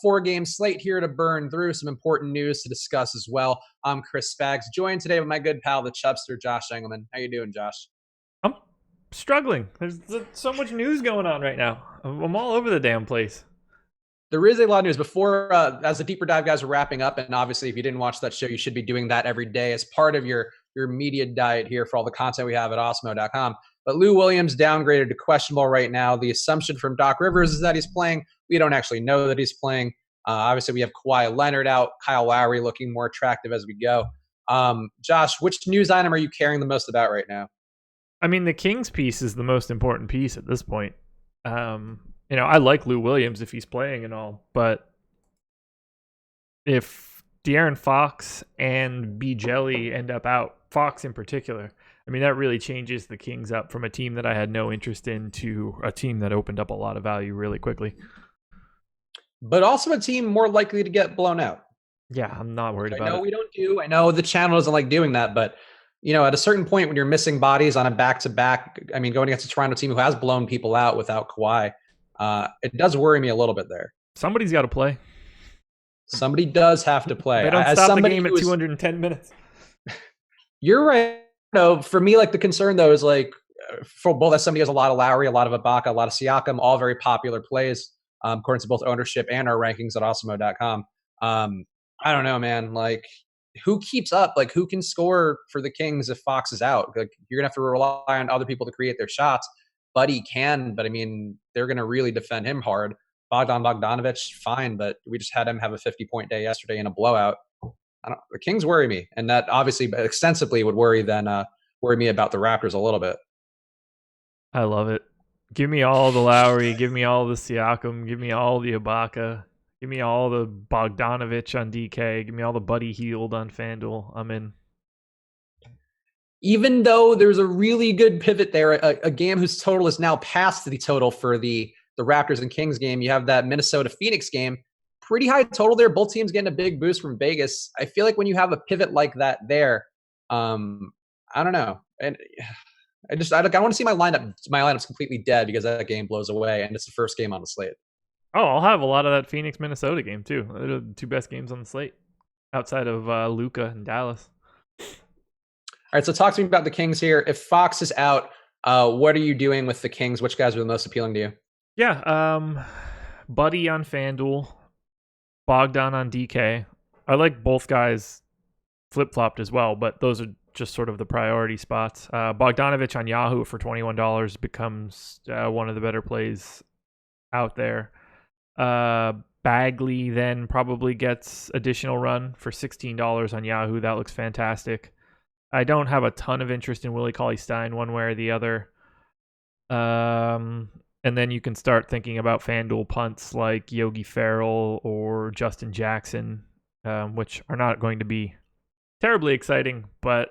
4-game slate here to burn through, some important news to discuss as well. I'm Chris Spags, joined today with my good pal, the Chubster, Josh Engelman. How you doing, Josh? I'm struggling. There's so much news going on right now. I'm all over the damn place. There is a lot of news. Before, as the deeper dive guys are wrapping up, and obviously if you didn't watch that show, you should be doing that every day as part of your media diet here for all the content we have at Osmo.com. But Lou Williams downgraded to questionable right now. The assumption from Doc Rivers is that he's playing. We don't actually know that he's playing. Obviously, we have Kawhi Leonard out, Kyle Lowry looking more attractive as we go. Josh, which news item are you caring the most about right now? I mean, the Kings piece is the most important piece at this point. I like Lou Williams if he's playing and all, but if De'Aaron Fox and B. Jelly end up out, Fox in particular, I mean, that really changes the Kings up from a team that I had no interest in to a team that opened up a lot of value really quickly. But also a team more likely to get blown out. Yeah, I'm not worried about it. I know the channel doesn't like doing that, but at a certain point when you're missing bodies on a back-to-back, I mean, going against a Toronto team who has blown people out without Kawhi, it does worry me a little bit there. Somebody's got to play. Somebody does have to play. They don't stop the game at 210 minutes. You're right. No, for me, like the concern though is like for both as somebody who has a lot of Lowry, a lot of Ibaka, a lot of Siakam, all very popular plays, according to both ownership and our rankings at Osmo.com. I don't know, man. Like, who keeps up? Like, who can score for the Kings if Fox is out? Like, you're gonna have to rely on other people to create their shots. Buddy can, but I mean, they're gonna really defend him hard. Bogdanovich, fine, but we just had him have a 50-point day yesterday in a blowout. The Kings worry me, and that obviously extensively would worry me about the Raptors a little bit. I love it. Give me all the Lowry. Give me all the Siakam. Give me all the Ibaka. Give me all the Bogdanovich on DK. Give me all the Buddy Hield on FanDuel. I'm in. Even though there's a really good pivot there, a game whose total is now past the total for the Raptors and Kings game. You have that Minnesota-Phoenix game. Pretty high total there. Both teams getting a big boost from Vegas. I feel like when you have a pivot like that there, I don't know. And I want to see my lineup. My lineup's completely dead because that game blows away, and it's the first game on the slate. Oh, I'll have a lot of that Phoenix-Minnesota game, too. They're the two best games on the slate, outside of Luka and Dallas. All right, so talk to me about the Kings here. If Fox is out, what are you doing with the Kings? Which guys are the most appealing to you? Yeah, Buddy on FanDuel, Bogdan on DK. I like both guys flip-flopped as well, but those are just sort of the priority spots. Bogdanovich on Yahoo for $21 becomes one of the better plays out there. Bagley then probably gets additional run for $16 on Yahoo. That looks fantastic. I don't have a ton of interest in Willie Cauley-Stein one way or the other. And then you can start thinking about FanDuel punts like Yogi Ferrell or Justin Jackson, which are not going to be terribly exciting, but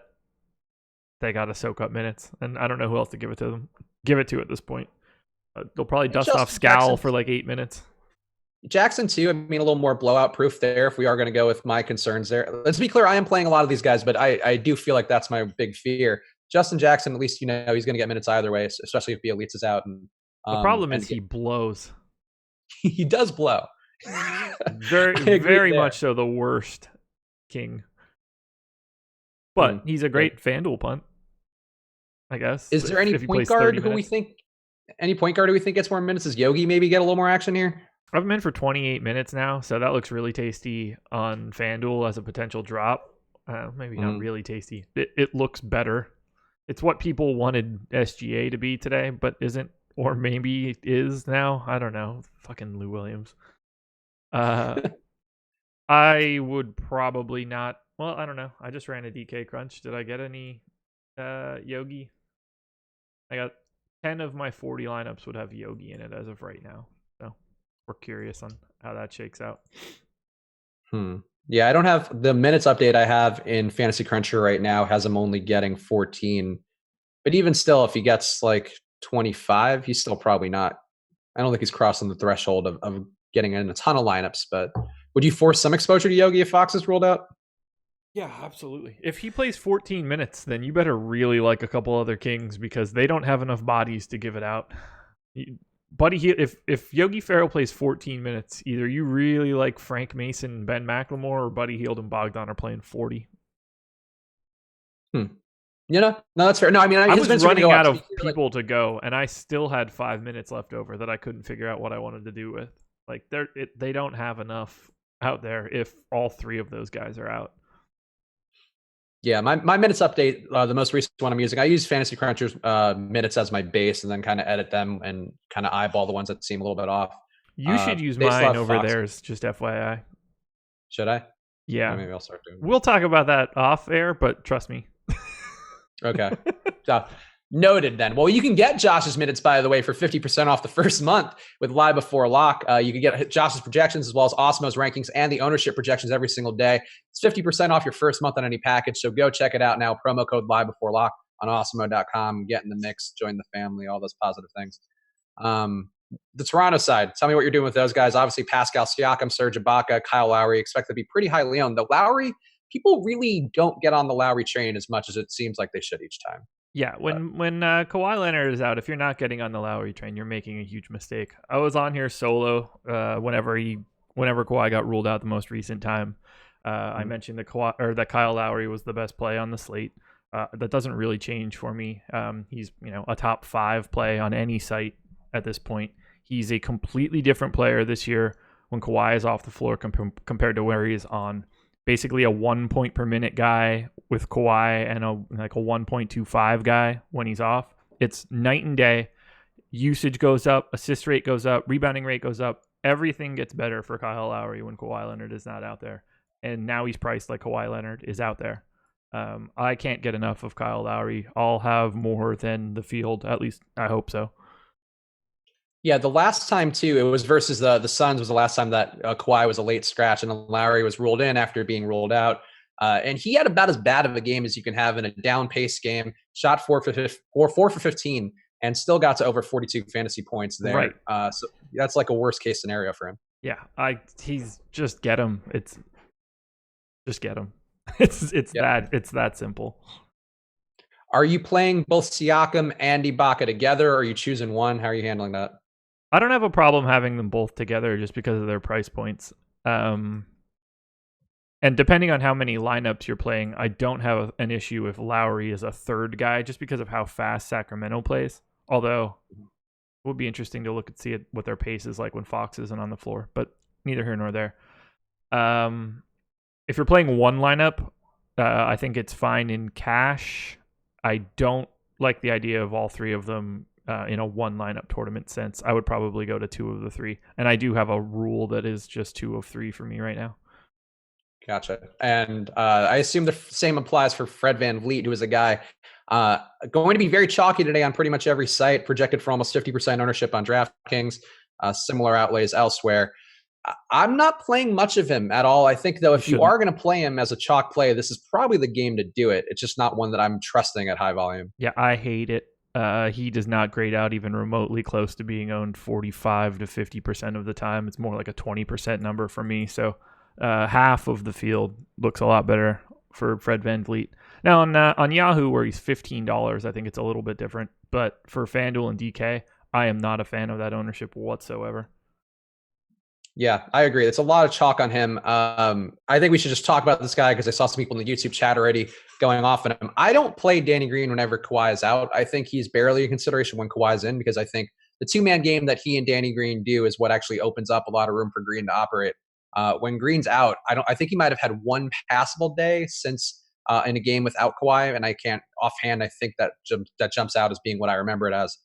they got to soak up minutes. And I don't know who else to give it to at this point. They'll probably dust off Scal for like 8 minutes. Jackson, too, I mean, a little more blowout proof there if we are going to go with my concerns there. Let's be clear, I am playing a lot of these guys, but I do feel like that's my big fear. Justin Jackson, at least, he's going to get minutes either way, especially if Bielitsa is out. And the problem is he blows. He does blow. very much so the worst King. But he's a great FanDuel punt, I guess. Is there any point guard who we think gets more minutes? Does Yogi maybe get a little more action here? I've been in for 28 minutes now, so that looks really tasty on FanDuel as a potential drop. Maybe not really tasty. It looks better. It's what people wanted SGA to be today, but isn't, or maybe is now. I don't know. Fucking Lou Williams. I would probably not. Well, I don't know. I just ran a DK crunch. Did I get any Yogi? I got 10 of my 40 lineups would have Yogi in it as of right now. So we're curious on how that shakes out. Yeah, I don't have the minutes update I have in Fantasy Cruncher right now has him only getting 14. But even still, if he gets like 25, he's still probably not. I don't think he's crossing the threshold of getting in a ton of lineups. But would you force some exposure to Yogi if Fox is rolled out? Yeah, absolutely. If he plays 14 minutes, then you better really like a couple other Kings because they don't have enough bodies to give it out. if Yogi Ferrell plays 14 minutes, either you really like Frank Mason, Ben McLemore, or Buddy Hield and Bogdan are playing 40. No, that's fair. No, I mean, I his was minutes are going to go running up. out of people to go, and I still had 5 minutes left over that I couldn't figure out what I wanted to do with. Like they don't have enough out there if all three of those guys are out. Yeah, my minutes update, the most recent one I'm using, I use Fantasy Cruncher's minutes as my base and then kind of edit them and kind of eyeball the ones that seem a little bit off. You should use mine over theirs, just FYI. Should I? Yeah. Maybe I'll start doing that. We'll talk about that off air, but trust me. Okay. So, noted then. Well, you can get Josh's minutes, by the way, for 50% off the first month with Live Before Lock. You can get Josh's projections as well as Osmo's rankings and the ownership projections every single day. It's 50% off your first month on any package. So go check it out now. Promo code Live Before Lock on Osmo.com. Get in the mix, join the family, all those positive things. The Toronto side, tell me what you're doing with those guys. Obviously, Pascal Siakam, Serge Ibaka, Kyle Lowry expect to be pretty highly owned. The Lowry, people really don't get on the Lowry train as much as it seems like they should each time. Yeah, when Kawhi Leonard is out, if you're not getting on the Lowry train, you're making a huge mistake. I was on here solo whenever Kawhi got ruled out the most recent time. I mentioned that Kyle Lowry was the best play on the slate. That doesn't really change for me. He's a top 5 play on any site at this point. He's a completely different player this year when Kawhi is off the floor compared to where he is on. Basically a 1 point per minute guy with Kawhi and a 1.25 guy when he's off. It's night and day. Usage goes up, assist rate goes up, rebounding rate goes up. Everything gets better for Kyle Lowry when Kawhi Leonard is not out there. And now he's priced like Kawhi Leonard is out there. I can't get enough of Kyle Lowry. I'll have more than the field, at least I hope so. Yeah, the last time too, it was versus the Suns was the last time that Kawhi was a late scratch and Lowry was ruled in after being ruled out. And he had about as bad of a game as you can have in a down pace game. Shot 4 for 15 and still got to over 42 fantasy points there. Right. So that's like a worst case scenario for him. Yeah, he's just get him. It's just get him. It's that simple. Are you playing both Siakam and Ibaka together, or are you choosing one? How are you handling that? I don't have a problem having them both together just because of their price points. And depending on how many lineups you're playing, I don't have an issue if Lowry is a third guy just because of how fast Sacramento plays. Although it would be interesting to look and see what their pace is like when Fox isn't on the floor, but neither here nor there. If you're playing one lineup, I think it's fine in cash. I don't like the idea of all three of them in a one lineup tournament sense. I would probably go to 2 of the 3. And I do have a rule that is just 2 of 3 for me right now. Gotcha. And I assume the same applies for Fred VanVleet, who is a guy going to be very chalky today on pretty much every site, projected for almost 50% ownership on DraftKings, similar outlays elsewhere. I'm not playing much of him at all. I think, though, if you are going to play him as a chalk play, this is probably the game to do it. It's just not one that I'm trusting at high volume. Yeah, I hate it. He does not grade out even remotely close to being owned 45 to 50% of the time. It's more like a 20% number for me. So half of the field looks a lot better for Fred VanVleet. Now on Yahoo, where he's $15, I think it's a little bit different. But for FanDuel and DK, I am not a fan of that ownership whatsoever. Yeah, I agree. It's a lot of chalk on him. I think we should just talk about this guy because I saw some people in the YouTube chat already going off on him. I don't play Danny Green whenever Kawhi is out. I think he's barely a consideration when Kawhi is in because I think the 2-man game that he and Danny Green do is what actually opens up a lot of room for Green to operate. When Green's out, I think he might have had one passable day since in a game without Kawhi, and I can't offhand. I think that jumps out as being what I remember it as.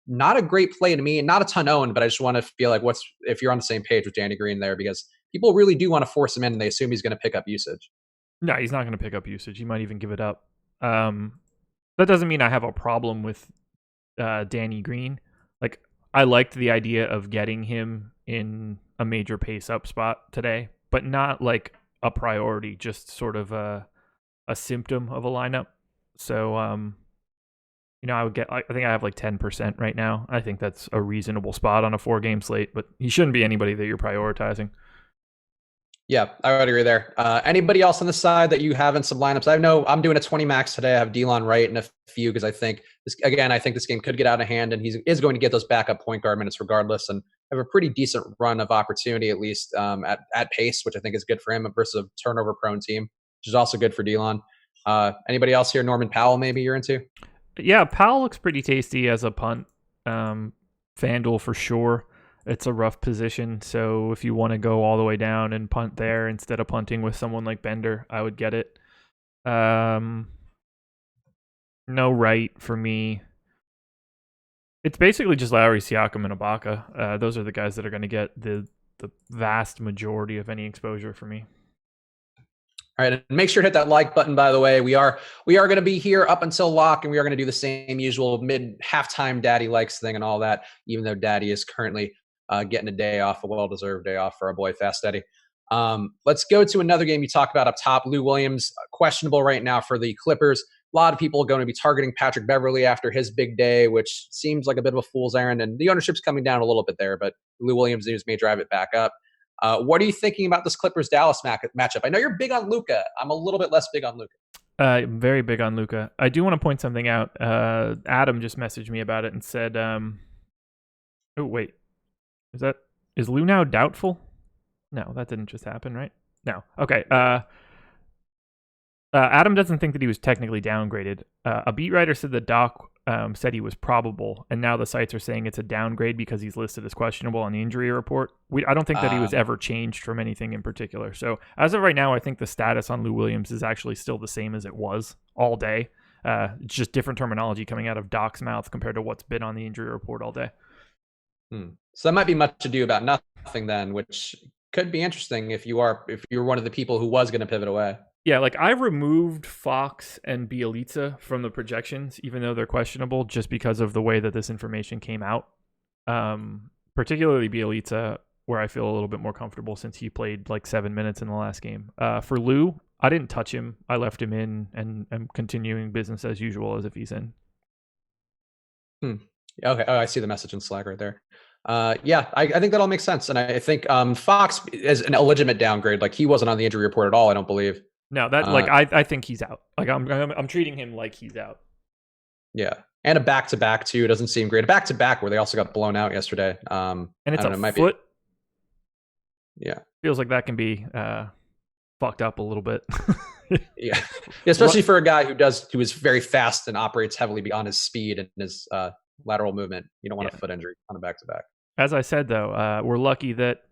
Not a great play to me, not a ton owned, but I just want to feel like if you're on the same page with Danny Green there, because people really do want to force him in and they assume he's going to pick up usage. No, he's not going to pick up usage. He might even give it up. That doesn't mean I have a problem with Danny Green. Like, I liked the idea of getting him in a major pace up spot today, but not like a priority, just sort of a symptom of a lineup. So, I think I have like 10% right now. I think that's a reasonable spot on a 4-game slate, but he shouldn't be anybody that you're prioritizing. Yeah, I would agree there. Anybody else on the side that you have in some lineups? I know I'm doing a 20 max today. I have Delon Wright and a few because I think I think this game could get out of hand, and he is going to get those backup point guard minutes regardless, and have a pretty decent run of opportunity at least at pace, which I think is good for him versus a turnover prone team, which is also good for Delon. Anybody else here? Norman Powell, maybe you're into? Yeah, Powell looks pretty tasty as a punt. FanDuel for sure. It's a rough position, so if you want to go all the way down and punt there instead of punting with someone like Bender, I would get it. No right for me. It's basically just Lowry, Siakam, and Ibaka. Those are the guys that are going to get the vast majority of any exposure for me. All right, and make sure to hit that like button, by the way. We are going to be here up until lock, and we are going to do the same usual mid-halftime daddy likes thing and all that, even though daddy is currently getting a day off, a well-deserved day off for our boy Fast Eddie. Let's go to another game you talked about up top. Lou Williams, questionable right now for the Clippers. A lot of people are going to be targeting Patrick Beverley after his big day, which seems like a bit of a fool's errand, and the ownership's coming down a little bit there, but Lou Williams news may drive it back up. What are you thinking about this Clippers-Dallas matchup? I know you're big on Luka. I'm a little bit less big on Luka. I'm very big on Luka. I do want to point something out. Adam just messaged me about it and said, oh, wait. Is Lou now doubtful? No, that didn't just happen, right? No. Okay. Adam doesn't think that he was technically downgraded. A beat writer said that Doc said he was probable, and now the sites are saying it's a downgrade because he's listed as questionable on the injury report. I don't think that he was ever changed from anything in particular. So as of right now, I think the status on Lou Williams is actually still the same as it was all day. It's just different terminology coming out of Doc's mouth compared to what's been on the injury report all day. So that might be much ado about nothing then, which could be interesting if you're one of the people who was going to pivot away. Yeah, like I removed Fox and Bielitsa from the projections, even though they're questionable, just because of the way that this information came out. Particularly Bielitsa, where I feel a little bit more comfortable since he played like 7 minutes in the last game. For Lou, I didn't touch him. I left him in and I'm continuing business as usual as if he's in. Okay. Oh, I see the message in Slack right there. Yeah, I think that all makes sense. And I think Fox is an illegitimate downgrade. Like he wasn't on the injury report at all, I don't believe. No, that I think he's out. Like I'm treating him like he's out. Yeah, and a back-to-back too doesn't seem great. A back-to-back where they also got blown out yesterday. And it's a foot. Yeah, feels like that can be fucked up a little bit. Yeah, especially for a guy who is very fast and operates heavily beyond his speed and his lateral movement. You don't want a foot injury on a back-to-back. As I said though, we're lucky that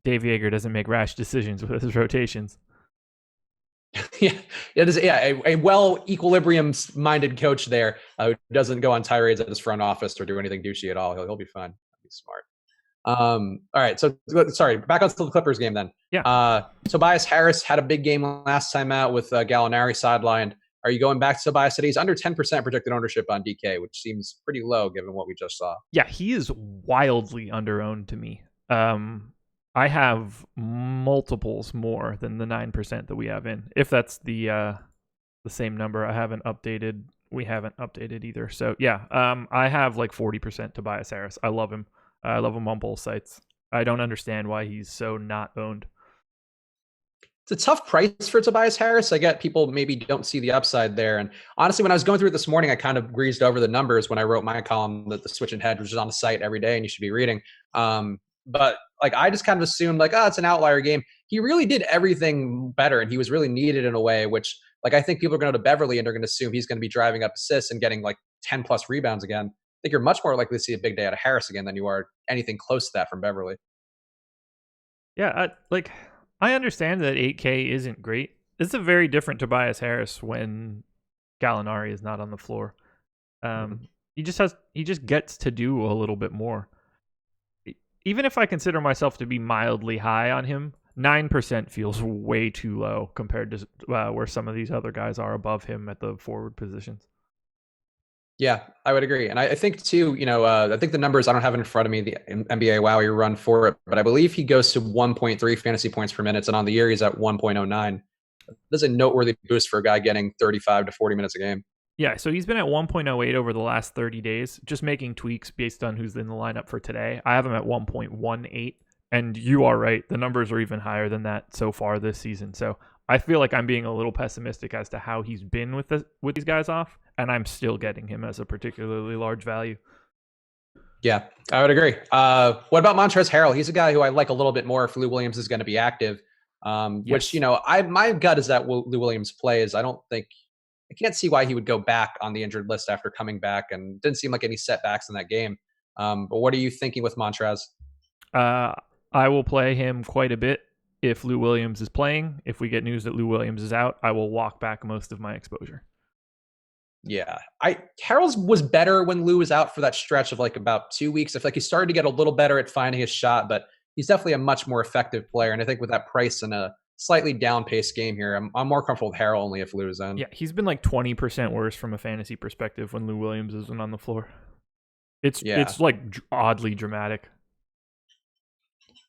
Dave Yeager doesn't make rash decisions with his rotations. Yeah, it is. Yeah, a well equilibrium-minded coach there who doesn't go on tirades at his front office or do anything douchey at all. He'll be fine. He'll be smart. All right. So sorry, back onto the Clippers game then. Yeah. Tobias Harris had a big game last time out with Gallinari sidelined. Are you going back to Tobias? He's under 10% projected ownership on DK, which seems pretty low given what we just saw. Yeah, he is wildly underowned to me. I have multiples more than the 9% that we have in. If that's the same number, I haven't updated. We haven't updated either. So yeah, I have like 40% Tobias Harris. I love him. I love him on both sites. I don't understand why he's so not owned. It's a tough price for Tobias Harris. I get people maybe don't see the upside there. And honestly, when I was going through it this morning, I kind of breezed over the numbers when I wrote my column that the Switch and Hedge, which is on the site every day and you should be reading. But like I just kind of assumed like, it's an outlier game. He really did everything better and he was really needed in a way, which like I think people are going to go to Beverly and they're going to assume he's going to be driving up assists and getting like 10 plus rebounds again. I think you're much more likely to see a big day out of Harris again than you are anything close to that from Beverly. Yeah, I understand that 8K isn't great. It's a very different Tobias Harris when Gallinari is not on the floor. He just gets to do a little bit more. Even if I consider myself to be mildly high on him, 9% feels way too low compared to where some of these other guys are above him at the forward positions. Yeah, I would agree. And I think too, I think the numbers, I don't have it in front of me, the NBA Wowie run for it, but I believe he goes to 1.3 fantasy points per minute. And on the year, he's at 1.09. That's a noteworthy boost for a guy getting 35 to 40 minutes a game. Yeah, so he's been at 1.08 over the last 30 days, just making tweaks based on who's in the lineup for today. I have him at 1.18. And you are right. The numbers are even higher than that so far this season. So I feel like I'm being a little pessimistic as to how he's been with these guys off, and I'm still getting him as a particularly large value. Yeah, I would agree. What about Montrezl Harrell? He's a guy who I like a little bit more if Lou Williams is going to be active. Which, Yes. my gut is that Lou Williams plays. I can't see why he would go back on the injured list after coming back, and didn't seem like any setbacks in that game. But what are you thinking with Montrez? I will play him quite a bit if Lou Williams is playing. If we get news that Lou Williams is out, I will walk back most of my exposure. Yeah, Harrell's was better when Lou was out for that stretch of like about 2 weeks. I feel like he started to get a little better at finding his shot, but he's definitely a much more effective player. And I think with that price and a slightly down paced game here, I'm more comfortable with Harrell only if Lou is in. Yeah, he's been like 20% worse from a fantasy perspective when Lou Williams isn't on the floor. It's like oddly dramatic.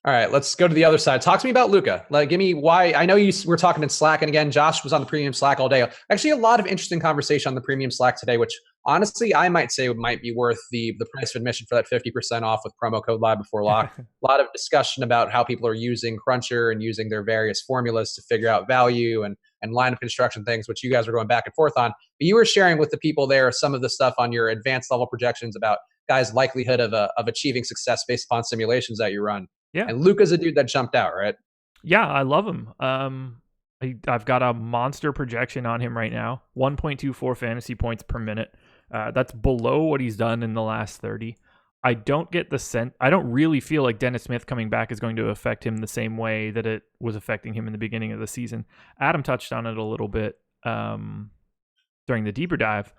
All right, let's go to the other side. Talk to me about Luka. Like, give me why. I know you were talking in Slack, and again, Josh was on the premium Slack all day. Actually, a lot of interesting conversation on the premium Slack today, which honestly, I might say might be worth the price of admission for that 50% off with promo code Live Before Lock. A lot of discussion about how people are using Cruncher and using their various formulas to figure out value and lineup construction things, which you guys are going back and forth on. But you were sharing with the people there some of the stuff on your advanced level projections about guys' likelihood of achieving success based upon simulations that you run. Yeah. And Luka's a dude that jumped out, right? Yeah, I love him. I've got a monster projection on him right now. 1.24 fantasy points per minute. That's below what he's done in the last 30. I don't really feel like Dennis Smith coming back is going to affect him the same way that it was affecting him in the beginning of the season. Adam touched on it a little bit during the deeper dive.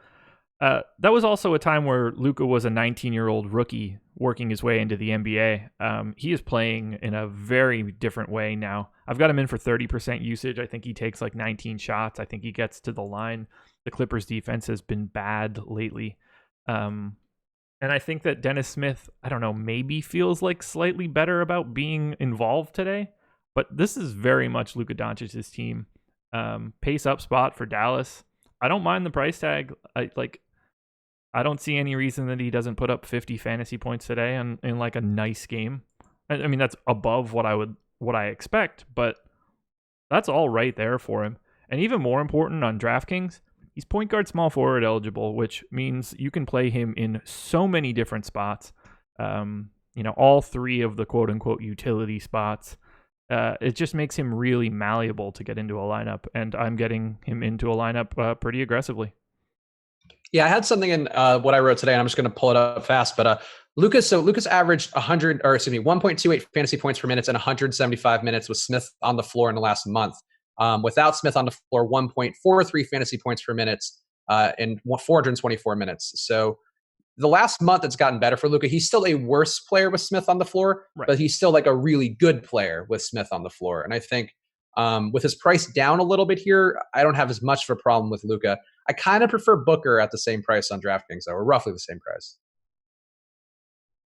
That was also a time where Luka was a 19-year-old rookie working his way into the NBA. He is playing in a very different way now. I've got him in for 30% usage. I think he takes like 19 shots. I think he gets to the line. The Clippers defense has been bad lately. And I think that Dennis Smith, I don't know, maybe feels like slightly better about being involved today. But this is very much Luka Doncic's team. Pace up spot for Dallas. I don't mind the price tag. I don't see any reason that he doesn't put up 50 fantasy points today in like a nice game. I mean, that's above what I expect, but that's all right there for him. And even more important on DraftKings, he's point guard small forward eligible, which means you can play him in so many different spots. All three of the quote unquote utility spots. It just makes him really malleable to get into a lineup, and I'm getting him into a lineup pretty aggressively. Yeah, I had something in what I wrote today, and I'm just going to pull it up fast. But Lucas averaged 1.28 fantasy points per minute in 175 minutes with Smith on the floor in the last month. Without Smith on the floor, 1.43 fantasy points per minute in 424 minutes. So the last month it's gotten better for Luka. He's still a worse player with Smith on the floor, right, but he's still like a really good player with Smith on the floor. And I think with his price down a little bit here, I don't have as much of a problem with Luka. I kind of prefer Booker at the same price on DraftKings, though, or roughly the same price.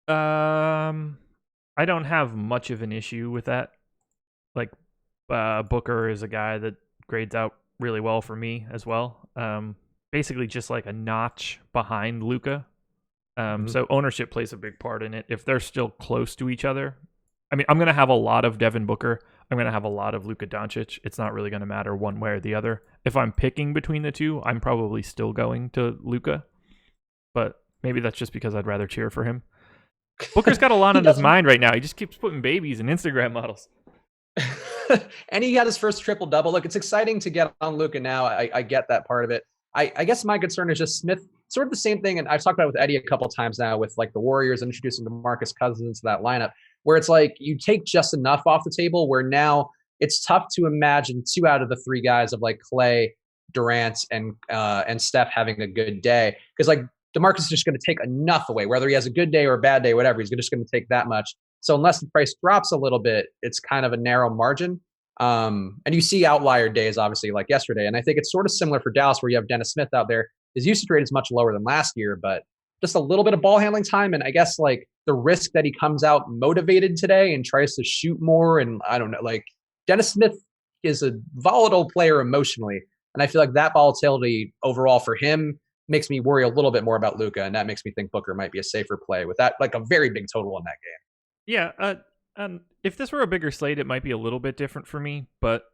I don't have much of an issue with that. Like, Booker is a guy that grades out really well for me as well. Basically just like a notch behind Luka. So ownership plays a big part in it. If they're still close to each other, I mean, I'm going to have a lot of Devin Booker. I'm going to have a lot of Luka Doncic. It's not really going to matter one way or the other. If I'm picking between the two, I'm probably still going to Luka. But maybe that's just because I'd rather cheer for him. Booker's got a lot on his mind right now. He just keeps putting babies in Instagram models. And he got his first triple-double. Look, it's exciting to get on Luka now. I get that part of it. I guess my concern is just Smith, sort of the same thing, and I've talked about it with Eddie a couple of times now with like the Warriors introducing DeMarcus Cousins into that lineup, where it's like you take just enough off the table where now it's tough to imagine 2 out of the 3 guys of like Clay, Durant, and Steph having a good day. Because like DeMarcus is just going to take enough away, whether he has a good day or a bad day, whatever, he's just going to take that much. So unless the price drops a little bit, it's kind of a narrow margin. And you see outlier days, obviously, like yesterday. And I think it's sort of similar for Dallas, where you have Dennis Smith out there. His usage rate is much lower than last year, but just a little bit of ball handling time. And I guess like the risk that he comes out motivated today and tries to shoot more. And I don't know, like Dennis Smith is a volatile player emotionally. And I feel like that volatility overall for him makes me worry a little bit more about Luka. And that makes me think Booker might be a safer play with that, like a very big total in that game. Yeah. And if this were a bigger slate, it might be a little bit different for me. But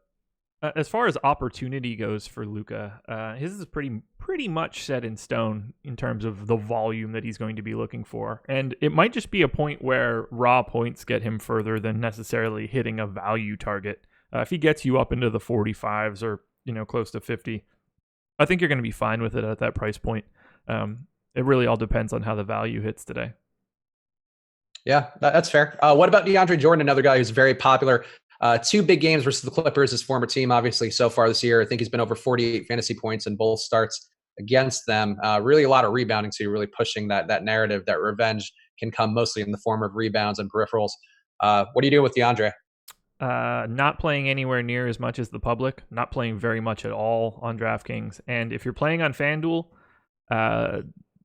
as far as opportunity goes for Luka, his is pretty much set in stone in terms of the volume that he's going to be looking for. And it might just be a point where raw points get him further than necessarily hitting a value target. If he gets you up into the 45s or close to 50, I think you're going to be fine with it at that price point. It really all depends on how the value hits today. Yeah, that's fair. What about DeAndre Jordan, another guy who's very popular? 2 big games versus the Clippers, his former team, obviously, so far this year. I think he's been over 48 fantasy points in both starts against them. Really a lot of rebounding, too, really pushing that narrative that revenge can come mostly in the form of rebounds and peripherals. What are you doing with DeAndre? Not playing anywhere near as much as the public, not playing very much at all on DraftKings. And if you're playing on FanDuel,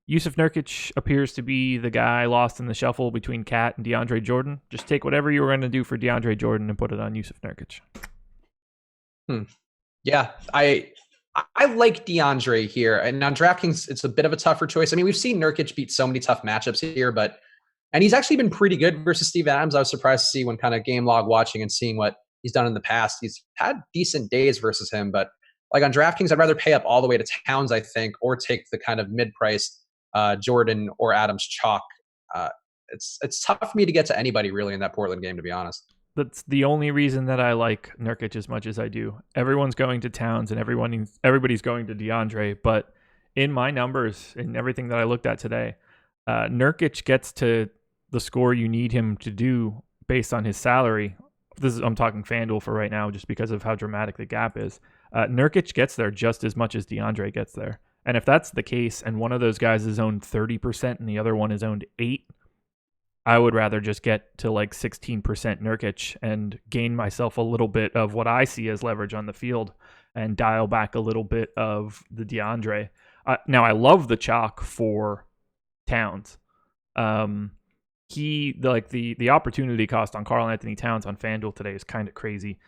Yusuf Nurkic appears to be the guy lost in the shuffle between Cat and DeAndre Jordan. Just take whatever you were going to do for DeAndre Jordan and put it on Yusuf Nurkic. Yeah, I like DeAndre here. And on DraftKings, it's a bit of a tougher choice. I mean, we've seen Nurkic beat so many tough matchups here, and he's actually been pretty good versus Steve Adams. I was surprised to see when kind of game log watching and seeing what he's done in the past. He's had decent days versus him, but like on DraftKings, I'd rather pay up all the way to Towns, I think, or take the kind of mid-priced Jordan or Adams chalk. It's tough for me to get to anybody really in that Portland game, to be honest. That's the only reason that I like Nurkic as much as I do. Everyone's going to Towns and everybody's going to DeAndre, but in my numbers and everything that I looked at today, Nurkic gets to the score you need him to do based on his salary. I'm talking FanDuel for right now just because of how dramatic the gap is. Nurkic gets there just as much as DeAndre gets there. And if that's the case and one of those guys is owned 30% and the other one is owned 8%, I would rather just get to like 16% Nurkic and gain myself a little bit of what I see as leverage on the field and dial back a little bit of the DeAndre. Now, I love the chalk for Towns. The opportunity cost on Karl Anthony Towns on FanDuel today is kind of crazy.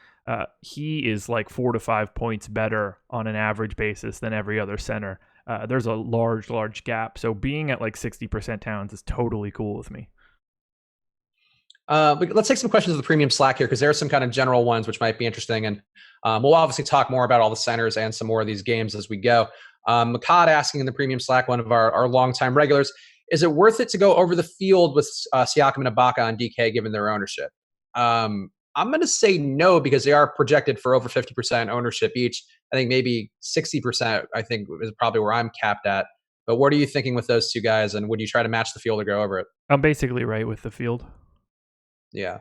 He is like 4 to 5 points better on an average basis than every other center. There's a large gap. So being at like 60% Towns is totally cool with me. Let's take some questions of the premium Slack here because there are some kind of general ones which might be interesting. And we'll obviously talk more about all the centers and some more of these games as we go. Makad asking in the premium Slack, one of our longtime regulars, is it worth it to go over the field with Siakam and Ibaka on DK given their ownership? I'm going to say no because they are projected for over 50% ownership each. I think maybe 60%, I think, is probably where I'm capped at. But what are you thinking with those two guys, and would you try to match the field or go over it? I'm basically right with the field. Yeah.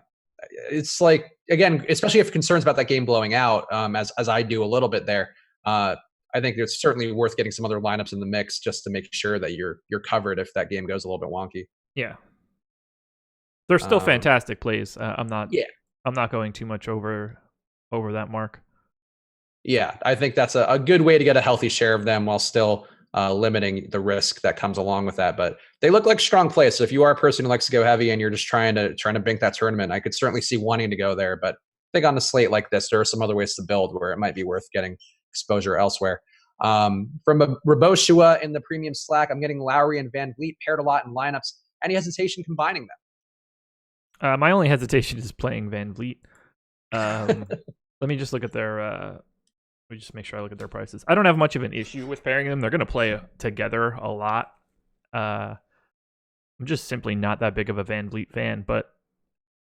It's like, again, especially if concerns about that game blowing out, as I do a little bit there, I think it's certainly worth getting some other lineups in the mix just to make sure that you're covered if that game goes a little bit wonky. Yeah. They're still fantastic plays. I'm not going too much over that mark. Yeah, I think that's a good way to get a healthy share of them while still limiting the risk that comes along with that. But they look like strong plays. So if you are a person who likes to go heavy and you're just trying to bank that tournament, I could certainly see wanting to go there. But I think on a slate like this, there are some other ways to build where it might be worth getting exposure elsewhere. From Raboshua in the premium Slack, I'm getting Lowry and Van Vliet paired a lot in lineups. Any hesitation combining them? My only hesitation is playing Van Vliet. Let me just look at their. Let me just make sure I look at their prices. I don't have much of an issue with pairing them. They're going to play together a lot. I'm just simply not that big of a Van Vliet fan. But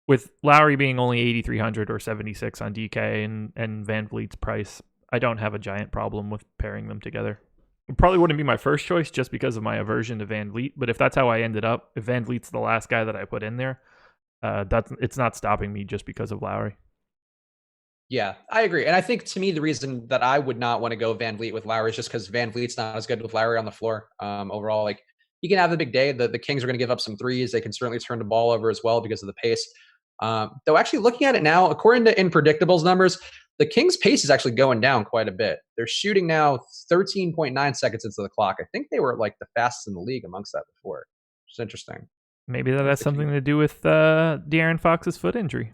with Lowry being only 8,300 or 76 on DK and Van Vliet's price, I don't have a giant problem with pairing them together. It probably wouldn't be my first choice just because of my aversion to Van Vliet. But if that's how I ended up, if Van Vliet's the last guy that I put in there, it's not stopping me just because of Lowry. Yeah, I agree. And I think to me, the reason that I would not want to go Van Vliet with Lowry is just because Van Vliet's not as good with Lowry on the floor. Overall, like he can have a big day. The Kings are going to give up some threes. They can certainly turn the ball over as well because of the pace. Though actually looking at it now, according to Inpredictable's numbers, the Kings' pace is actually going down quite a bit. They're shooting now 13.9 seconds into the clock. I think they were like the fastest in the league amongst that before, which is interesting. Maybe that has something to do with De'Aaron Fox's foot injury.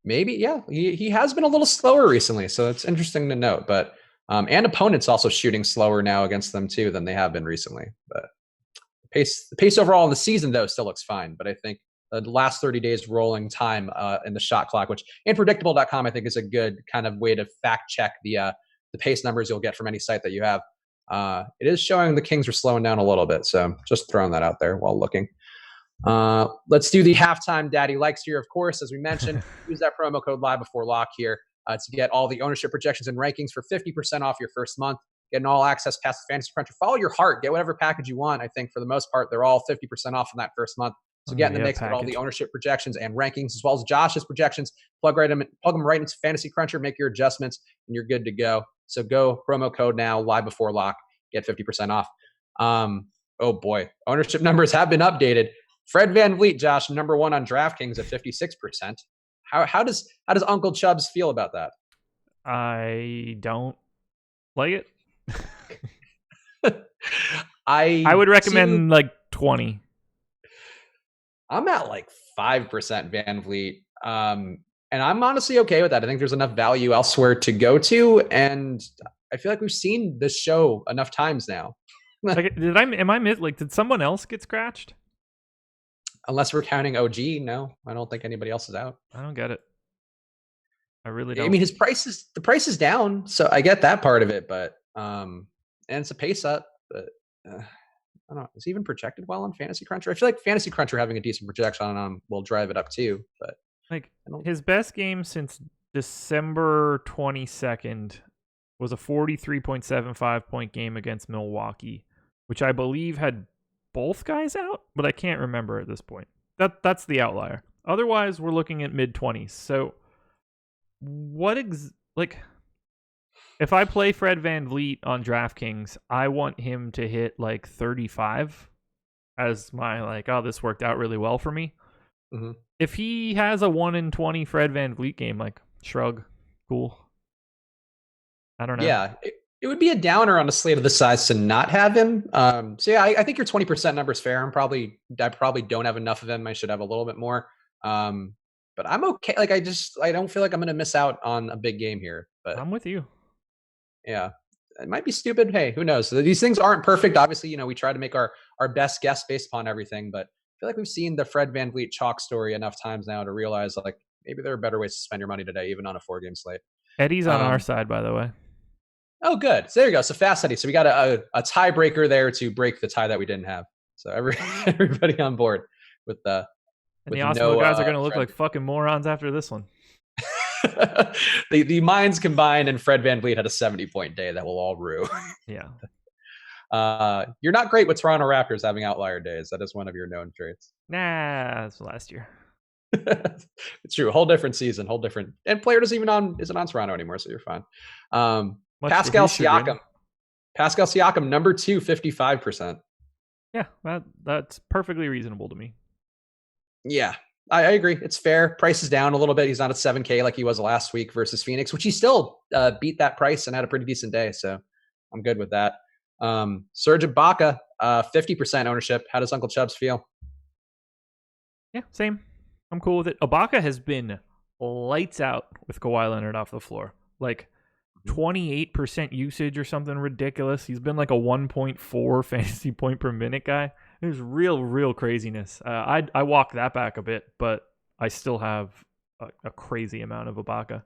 Maybe, yeah. He has been a little slower recently, so it's interesting to note. But and opponents also shooting slower now against them too than they have been recently. But the pace overall in the season though still looks fine. But I think the last 30 days rolling time in the shot clock, which Unpredictable.com I think is a good kind of way to fact check the pace numbers you'll get from any site that you have. It is showing the Kings are slowing down a little bit, so just throwing that out there while looking. Let's do the halftime daddy likes here, of course, as we mentioned. Use that promo code live before lock here to get all the ownership projections and rankings for 50% off your first month. Get an all access past the Fantasy Cruncher. Follow your heart. Get whatever package you want. I think for the most part, they're all 50% off in that first month. So get in the mix, get all the ownership projections and rankings, as well as Josh's projections. Plug them right into Fantasy Cruncher, make your adjustments, and you're good to go. So go promo code now, live before lock, get 50% off. Oh boy, ownership numbers have been updated. Fred VanVleet, Josh, number 1 on DraftKings at 56%. How does Uncle Chubbs feel about that? I don't like it. I would recommend like 20. I'm at like 5% VanVleet. And I'm honestly okay with that. I think there's enough value elsewhere to go to. And I feel like we've seen this show enough times now. Like, did someone else get scratched? Unless we're counting OG, no. I don't think anybody else is out. I don't get it. I really don't. I mean, the price is down, so I get that part of it, but and it's a pace up, but I don't know. Is he even projected well on Fantasy Cruncher? I feel like Fantasy Cruncher having a decent projection on him will drive it up too. But like his best game since December 22nd was a 43.75 point game against Milwaukee, which I believe had both guys out, but I can't remember at this point. That's the outlier. Otherwise, we're looking at mid-20s. So if I play Fred VanVleet on DraftKings, I want him to hit like 35 as my this worked out really well for me. Mm-hmm. If he has a 1 in 20 Fred VanVleet game, shrug, cool. I don't know. Yeah, it would be a downer on a slate of this size to not have him. So yeah, I think your 20% number is fair. I probably don't have enough of him. I should have a little bit more. But I'm okay. I don't feel like I'm going to miss out on a big game here. But I'm with you. Yeah, it might be stupid. Hey, who knows? So these things aren't perfect. Obviously, we try to make our best guess based upon everything. But I feel like we've seen the Fred VanVleet chalk story enough times now to realize maybe there are better ways to spend your money today, even on a 4-game slate. Eddie's on our side, by the way. Oh, good. So there you go. So fast, Eddie. So we got a tiebreaker there to break the tie that we didn't have. So everybody on board with the. And the Osmo guys are going to look like fucking morons after this one. the minds combined, and Fred VanVleet had a 70-point day that will all rue. Yeah. You're not great with Toronto Raptors having outlier days. That is one of your known traits. Nah, that's last year. It's true. Whole different season. Whole different. And player isn't on Toronto anymore, so you're fine. Pascal Siakam. Pascal Siakam, number 2, 55%. Yeah, that's perfectly reasonable to me. Yeah, I agree. It's fair. Price is down a little bit. He's not at 7K like he was last week versus Phoenix, which he still beat that price and had a pretty decent day. So I'm good with that. Serge Ibaka, 50% ownership. How does Uncle Chubbs feel? Yeah, same. I'm cool with it. Ibaka has been lights out with Kawhi Leonard off the floor. 28% usage or something ridiculous. He's been like a 1.4 fantasy point per minute guy. There's real craziness. I walk that back a bit, but I still have a crazy amount of Ibaka.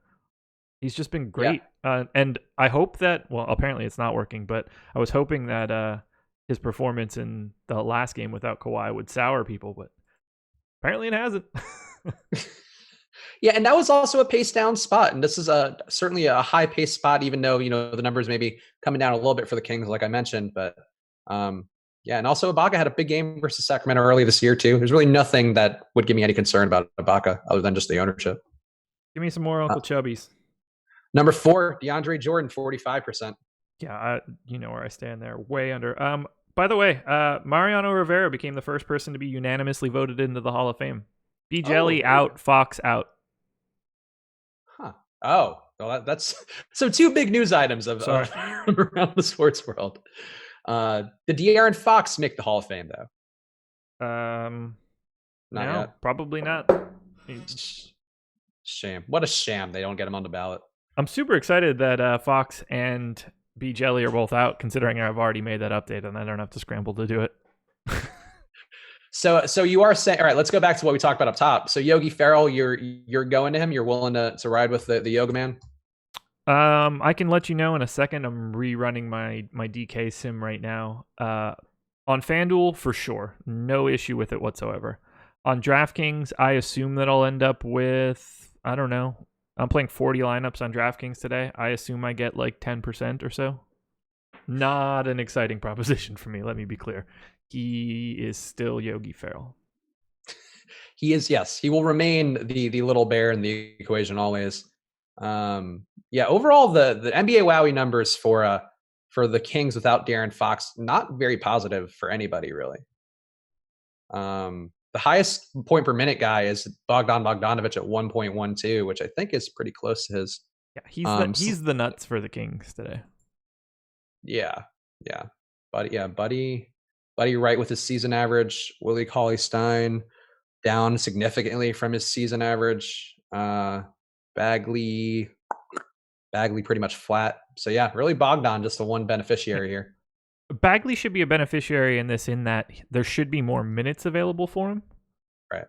He's just been great. Yeah. And I hope that, apparently it's not working, but I was hoping that his performance in the last game without Kawhi would sour people, but apparently it hasn't. Yeah, and that was also a pace down spot, and this is certainly a high pace spot, even though the numbers may be coming down a little bit for the Kings, like I mentioned. But yeah, and also Ibaka had a big game versus Sacramento early this year too. There's really nothing that would give me any concern about Ibaka other than just the ownership. Give me some more Uncle Chubbies. Number 4, DeAndre Jordan, 45%. Yeah, you know where I stand there, way under. By the way, Mariano Rivera became the first person to be unanimously voted into the Hall of Fame. B. Jelly out, Fox out. Huh. Oh, well, that's so 2 big news items of around the sports world. Did De'Aaron Fox make the Hall of Fame though? Not yet. Probably not. Shame. What a sham. They don't get him on the ballot. I'm super excited that Fox and B. Jelly are both out, considering I've already made that update and I don't have to scramble to do it. So you are saying, all right, let's go back to what we talked about up top. So Yogi Ferrell, you're going to him. You're willing to ride with the Yoga Man. I can let you know in a second. I'm rerunning my DK sim right now. On FanDuel, for sure. No issue with it whatsoever. On DraftKings, I assume that I'll end up with, I don't know. I'm playing 40 lineups on DraftKings today. I assume I get like 10% or so. Not an exciting proposition for me, let me be clear. He is still Yogi Ferrell. He is, yes. He will remain the little bear in the equation always. Overall, the NBA Wowie numbers for the Kings without De'Aaron Fox, not very positive for anybody, really. The highest point per minute guy is Bogdanovic at 1.12, which I think is pretty close to his. Yeah, he's the nuts for the Kings today. Yeah. Buddy right with his season average. Willie Cauley-Stein down significantly from his season average. Bagley pretty much flat. So yeah, really Bogdan just the one beneficiary here. Bagley should be a beneficiary in this, in that there should be more minutes available for him. Right.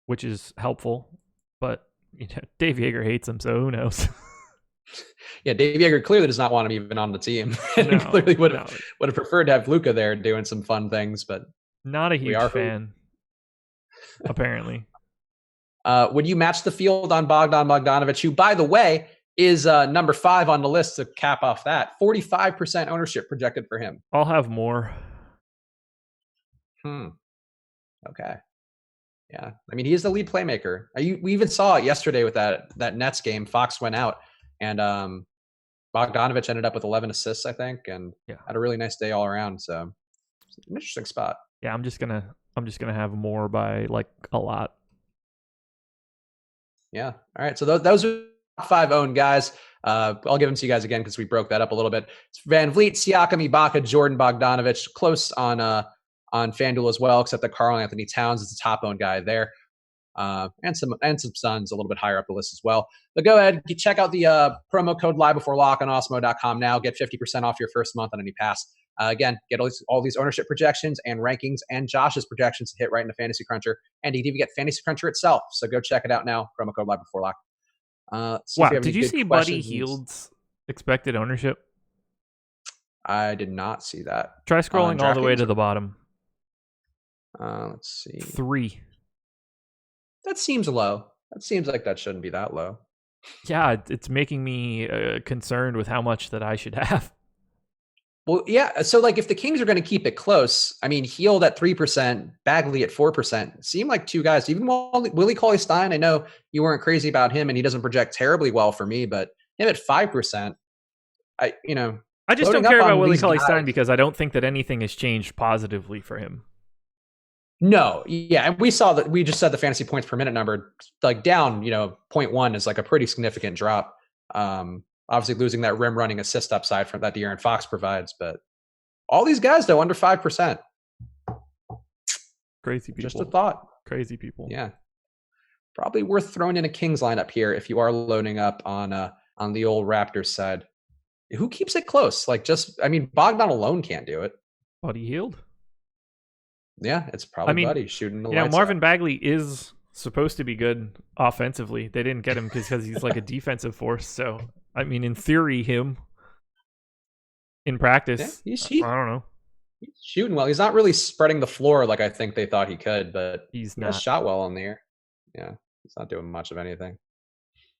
Which is helpful. But Dave Yeager hates him, so who knows? Yeah, Dave Yeager clearly does not want him even on the team. And clearly would have preferred to have Luka there doing some fun things, but not a huge fan. Apparently. Would you match the field on Bogdanovic, who, by the way, is number 5 on the list to cap off that? 45% ownership projected for him. I'll have more. Okay. Yeah. I mean, he is the lead playmaker. We even saw it yesterday with that Nets game. Fox went out, and Bogdanovic ended up with 11 assists, I think, and had a really nice day all around. So it's an interesting spot. Yeah, I'm just gonna have more by like a lot. Yeah. All right. So those are 5 owned guys. I'll give them to you guys again because we broke that up a little bit. It's Van Vliet, Siakam, Ibaka, Jordan Bogdanovic, close on FanDuel as well, except that Karl Anthony Towns is the top owned guy there. And some Suns a little bit higher up the list as well. But go ahead, check out the promo code live before lock on Osmo.com now. Get 50% off your first month on any pass. Again, get all these ownership projections and rankings and Josh's projections to hit right into Fantasy Cruncher. And you can even get Fantasy Cruncher itself. So go check it out now. Promo code live before lock. Wow, did you see Buddy Hield's expected ownership? I did not see that. Try scrolling all the way to the bottom. Let's see. 3. That seems low. That seems like that shouldn't be that low. Yeah, it's making me concerned with how much that I should have. Well, yeah. So, like, if the Kings are going to keep it close, I mean, Hield at 3%, Bagley at 4%, seem like 2 guys. Even Willie Cauley-Stein, I know you weren't crazy about him, and he doesn't project terribly well for me, but him at 5%, I just don't care about Willie Cauley-Stein because I don't think that anything has changed positively for him. No, yeah, and we saw that. We just said the fantasy points per minute number, like down, 0.1 is like a pretty significant drop. Obviously losing that rim running assist upside from that De'Aaron Fox provides, but all these guys though under 5%. Crazy people. Just a thought. Crazy people. Yeah, probably worth throwing in a Kings lineup here if you are loading up on the old Raptors side. Who keeps it close? Bogdan alone can't do it. Buddy Hield. Yeah, it's probably Buddy shooting the lights Marvin out. Bagley is supposed to be good offensively. They didn't get him because he's like a defensive force. So, I mean, in theory, him in practice, I don't know. He's shooting well. He's not really spreading the floor like I think they thought he could, but he's not shot well on the air. Yeah, he's not doing much of anything.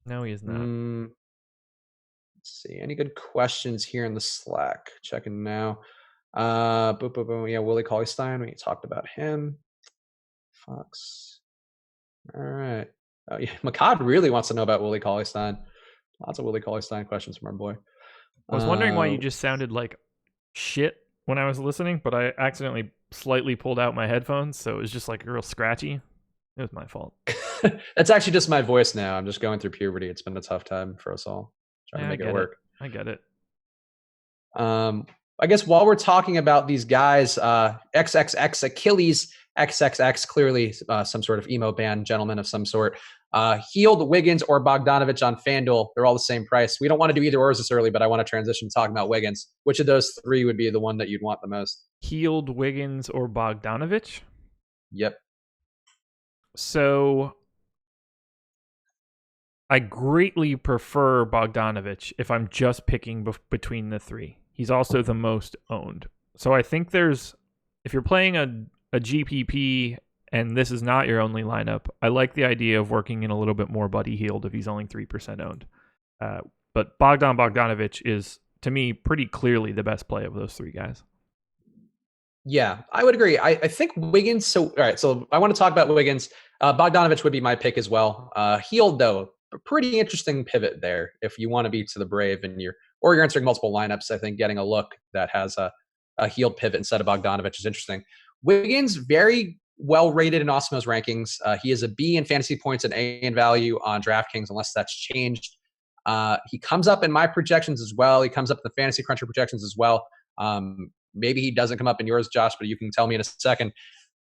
No, he is not. Let's see. Any good questions here in the Slack? Checking now. Yeah, Willie Cauley-Stein. We talked about him. Fox. All right. Oh yeah, Makad really wants to know about Willie Cauley-Stein. Lots of Willie Cauley-Stein questions from our boy. I was wondering why you just sounded like shit when I was listening, but I accidentally slightly pulled out my headphones, so it was just like real scratchy. It was my fault. That's actually just my voice now. I'm just going through puberty. It's been a tough time for us all. Trying to make it work. I get it. I guess while we're talking about these guys, XXX Achilles, XXX, clearly some sort of emo band gentleman of some sort. Hield, Wiggins, or Bogdanovic on FanDuel. They're all the same price. We don't want to do either or this early, but I want to transition to talking about Wiggins. Which of those 3 would be the one that you'd want the most? Hield, Wiggins, or Bogdanovic? Yep. So I greatly prefer Bogdanovich if I'm just picking between the three. He's also the most owned. So I think if you're playing a GPP and this is not your only lineup, I like the idea of working in a little bit more Buddy Hield if he's only 3% owned. But Bogdanovich is, to me, pretty clearly the best play of those three guys. Yeah, I would agree. I think Wiggins. So, all right. So I want to talk about Wiggins. Bogdanovich would be my pick as well. Hield, though, a pretty interesting pivot there. If you want to be to the Brave and you're entering multiple lineups, I think getting a look that has a Hield pivot instead of Bogdanovich is interesting. Wiggins, very well rated in Osmo's rankings. He is a B in fantasy points and A in value on DraftKings, unless that's changed. He comes up in my projections as well. He comes up in the Fantasy Cruncher projections as well. Maybe he doesn't come up in yours, Josh, but you can tell me in a second.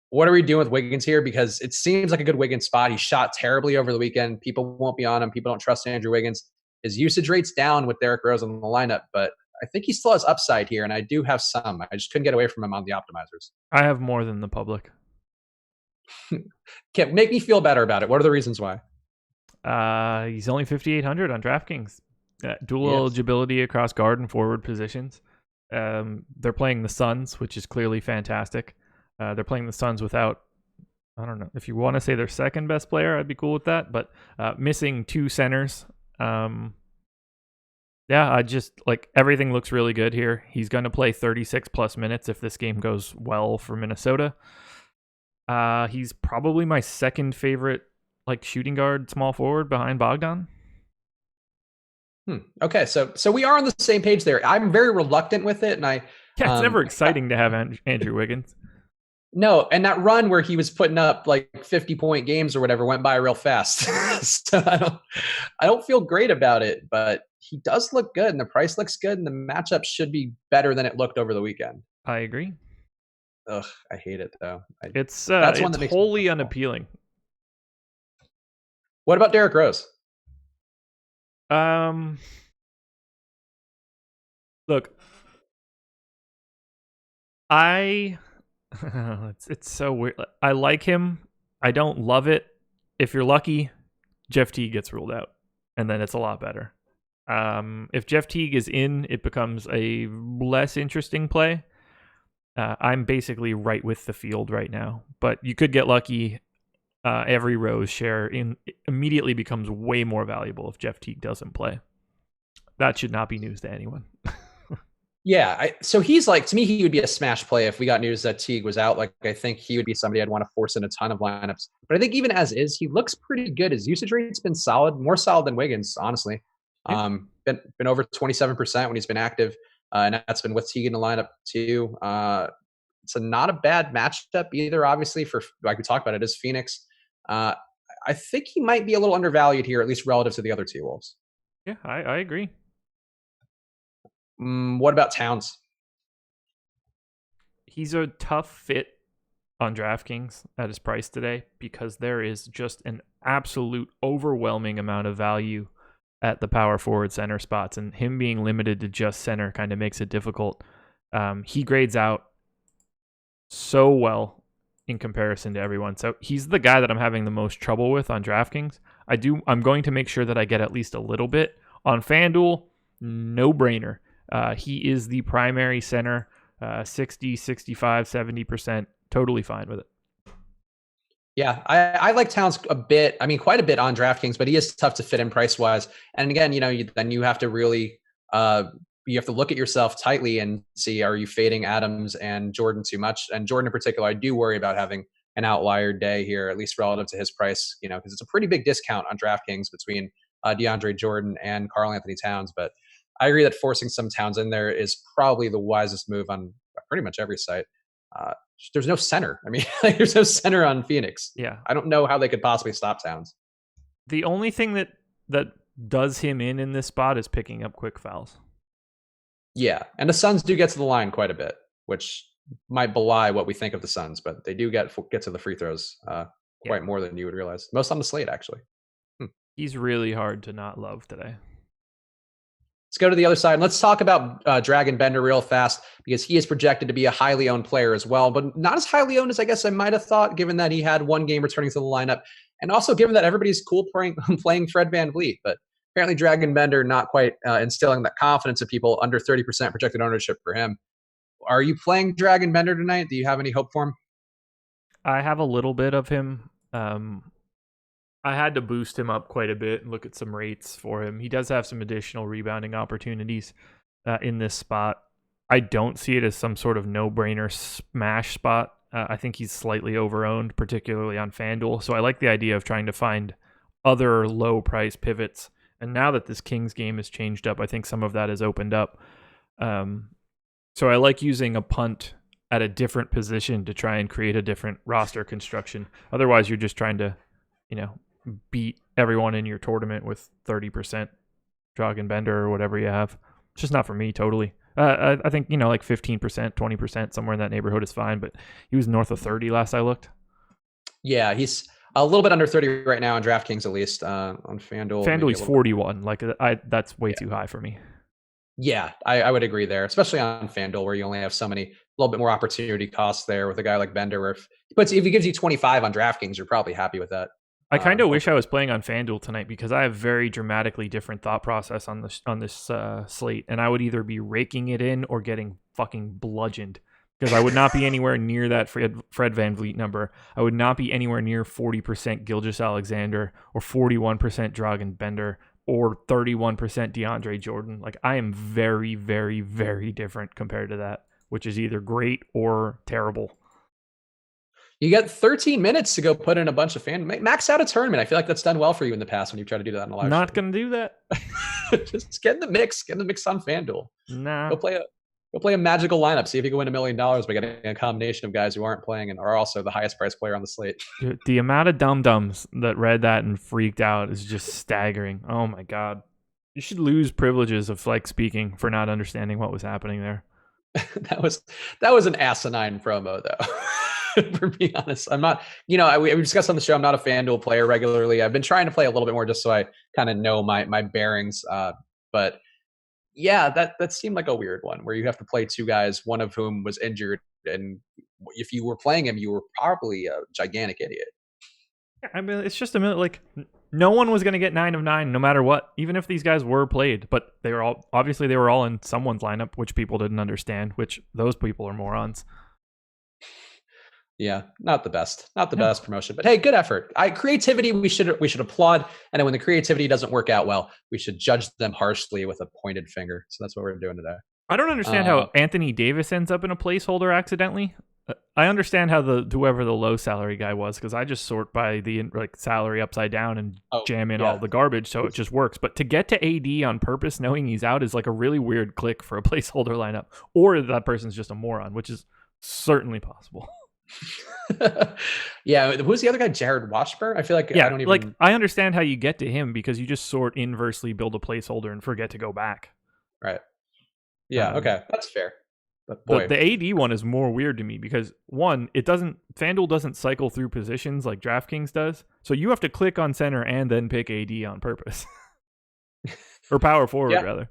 What are we doing with Wiggins here? Because it seems like a good Wiggins spot. He shot terribly over the weekend. People won't be on him. People don't trust Andrew Wiggins. His usage rate's down with Derrick Rose on the lineup, but I think he still has upside here, and I do have some. I just couldn't get away from him on the optimizers. I have more than the public. Can't make me feel better about it. What are the reasons why? He's only 5,800 on DraftKings. Dual eligibility across guard and forward positions. They're playing the Suns, which is clearly fantastic. They're playing the Suns without, I don't know, if you want to say their second best player, I'd be cool with that, but missing two centers. I just like everything looks really good here. He's going to play 36 plus minutes if this game goes well for Minnesota. He's probably my second favorite like shooting guard, small forward behind Bogdan. Okay, so we are on the same page there. I'm very reluctant with it, and it's never exciting to have Andrew Wiggins. No, and that run where he was putting up like 50-point games or whatever went by real fast. So I don't feel great about it, but he does look good, and the price looks good, and the matchup should be better than it looked over the weekend. I agree. Ugh, I hate it though. It's wholly unappealing. What about Derrick Rose? Look, it's so weird. I like him. I don't love it. If you're lucky, Jeff Teague gets ruled out, and then it's a lot better. If Jeff Teague is in, it becomes a less interesting play. I'm basically right with the field right now, but you could get lucky. Every Rose share immediately becomes way more valuable if Jeff Teague doesn't play. That should not be news to anyone. Yeah, so he's like, to me, he would be a smash play if we got news that Teague was out. Like, I think he would be somebody I'd want to force in a ton of lineups. But I think even as is, he looks pretty good. His usage rate's been solid, more solid than Wiggins, honestly. Yeah. Been over 27% when he's been active, and that's been with Teague in the lineup too. It's not a bad matchup either, obviously, for like we talked about, it is Phoenix. I think he might be a little undervalued here, at least relative to the other two Wolves. Yeah, I agree. What about Towns? He's a tough fit on DraftKings at his price today because there is just an absolute overwhelming amount of value at the power forward center spots, and him being limited to just center kind of makes it difficult. He grades out so well in comparison to everyone. So he's the guy that I'm having the most trouble with on DraftKings. I'm going to make sure that I get at least a little bit. On FanDuel, no brainer. He is the primary center, 60, 65, 70%. Totally fine with it. Yeah, I like Towns a bit. I mean, quite a bit on DraftKings, but he is tough to fit in price-wise. And again, then you have to really you have to look at yourself tightly and see, are you fading Adams and Jordan too much? And Jordan in particular, I do worry about having an outlier day here, at least relative to his price, because it's a pretty big discount on DraftKings between DeAndre Jordan and Karl Anthony Towns. But I agree that forcing some Towns in there is probably the wisest move on pretty much every site. There's no center. I mean, there's no center on Phoenix. Yeah. I don't know how they could possibly stop Towns. The only thing that does him in this spot is picking up quick fouls. Yeah, and the Suns do get to the line quite a bit, which might belie what we think of the Suns, but they do get to the free throws quite more than you would realize. Most on the slate, actually. He's really hard to not love today. Let's go to the other side and let's talk about Dragon Bender real fast because he is projected to be a highly owned player as well, but not as highly owned as I guess I might have thought, given that he had one game returning to the lineup, and also given that everybody's cool playing Fred VanVleet. But apparently, Dragon Bender not quite instilling that confidence of people. Under 30% projected ownership for him. Are you playing Dragon Bender tonight? Do you have any hope for him? I have a little bit of him. I had to boost him up quite a bit and look at some rates for him. He does have some additional rebounding opportunities in this spot. I don't see it as some sort of no-brainer smash spot. I think he's slightly overowned, particularly on FanDuel. So I like the idea of trying to find other low-price pivots. And now that this Kings game has changed up, I think some of that has opened up. So I like using a punt at a different position to try and create a different roster construction. Otherwise, you're just trying to, beat everyone in your tournament with 30% Dragon Bender or whatever you have. It's just not for me totally. I think, like 15%, 20%, somewhere in that neighborhood is fine, but he was north of 30 last I looked. Yeah, he's a little bit under 30 right now on DraftKings, at least on FanDuel. FanDuel, he's 41. That's way too high for me. Yeah, I would agree there, especially on FanDuel where you only have so many, a little bit more opportunity costs there with a guy like Bender. Where if he gives you 25 on DraftKings, you're probably happy with that. I kind of wish I was playing on FanDuel tonight because I have very dramatically different thought process on this slate, and I would either be raking it in or getting fucking bludgeoned because I would not be anywhere near that Fred VanVleet number. I would not be anywhere near 40% Gilgeous-Alexander or 41% Dragon Bender or 31% DeAndre Jordan. Like, I am very, very, very different compared to that, which is either great or terrible. You get 13 minutes to go put in a bunch of max out a tournament. I feel like that's done well for you in the past when you try to do that in a live. Not going to do that. Just get in the mix. Get in the mix on FanDuel. Nah. Go play a magical lineup. See if you can win $1 million by getting a combination of guys who aren't playing and are also the highest priced player on the slate. Dude, the amount of dum-dums that read that and freaked out is just staggering. Oh my God. You should lose privileges of speaking for not understanding what was happening there. that was an asinine promo though. For being honest, I'm not, we discussed on the show, I'm not a FanDuel player regularly. I've been trying to play a little bit more just so I kind of know my bearings. But yeah, that seemed like a weird one where you have to play two guys, one of whom was injured. And if you were playing him, you were probably a gigantic idiot. I mean, it's just a minute. Like, no one was going to get 9 of 9 no matter what, even if these guys were played. But they were all in someone's lineup, which people didn't understand, which those people are morons. Yeah, not the best promotion, but hey, good effort. Creativity we should applaud, and then when the creativity doesn't work out well, we should judge them harshly with a pointed finger. So that's what we're doing today. I don't understand how Anthony Davis ends up in a placeholder accidentally. I understand how whoever the low salary guy was because I just sort by the salary upside down and jam in all the garbage, so it just works. But to get to AD on purpose, knowing he's out, is like a really weird click for a placeholder lineup, or that person's just a moron, which is certainly possible. Yeah, who's the other guy? Jared Washburn. I feel like I don't even I understand how you get to him because you just sort inversely build a placeholder and forget to go back. Right. Yeah. Okay, that's fair. But boy, the AD one is more weird to me because one, FanDuel doesn't cycle through positions like DraftKings does, so you have to click on center and then pick AD on purpose, or power forward rather.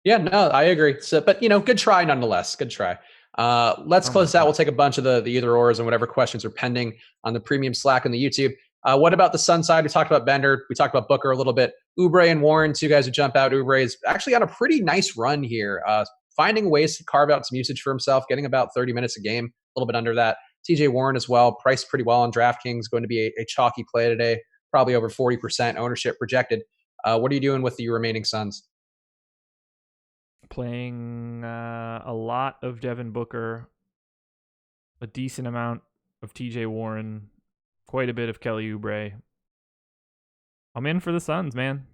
Yeah, no, I agree. So, but good try nonetheless. Good try. Let's close out. We'll take a bunch of the either ors and whatever questions are pending on the premium Slack and the YouTube. What about the Sun side? We talked about Bender. We talked about Booker a little bit. Oubre and Warren, two guys who jump out. Oubre is actually on a pretty nice run here, finding ways to carve out some usage for himself, getting about 30 minutes a game, a little bit under that. TJ Warren as well, priced pretty well on DraftKings, going to be a chalky play today, probably over 40% ownership projected. What are you doing with the remaining Suns? Playing a lot of Devin Booker, a decent amount of TJ Warren, quite a bit of Kelly Oubre. I'm in for the Suns, man.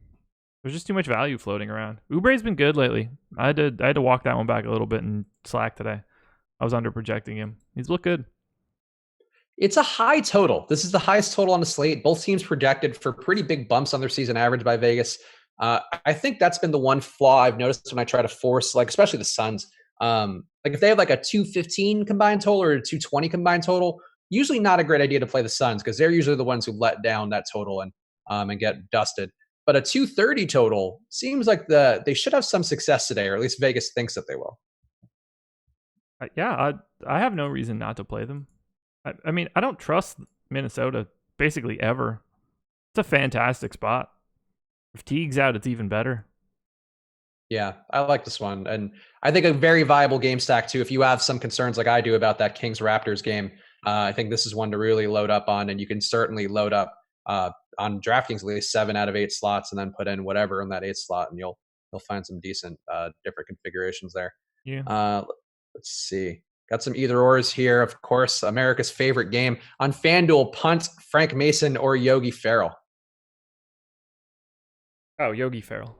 There's just too much value floating around. Oubre's been good lately. I had to walk that one back a little bit in Slack today. I was under projecting him. He's looked good. It's a high total. This is the highest total on the slate. Both teams projected for pretty big bumps on their season average by Vegas. I think that's been the one flaw I've noticed when I try to force, especially the Suns. If they have a 215 combined total or a 220 combined total, usually not a great idea to play the Suns because they're usually the ones who let down that total and get dusted. but a 230 total seems like they should have some success today, or at least Vegas thinks that they will. Yeah, I have no reason not to play them. I mean, I don't trust Minnesota basically ever. It's a fantastic spot. If Teague's out, it's even better. Yeah, I like this one. And I think a very viable game stack, too. If you have some concerns like I do about that Kings-Raptors game, I think this is one to really load up on. And you can certainly load up on DraftKings at least 7 out of 8 slots and then put in whatever in that 8th slot, and you'll find some decent different configurations there. Yeah. Let's see. Got some either-ors here. Of course, America's favorite game. On FanDuel, punt Frank Mason or Yogi Ferrell. Oh, Yogi Ferrell.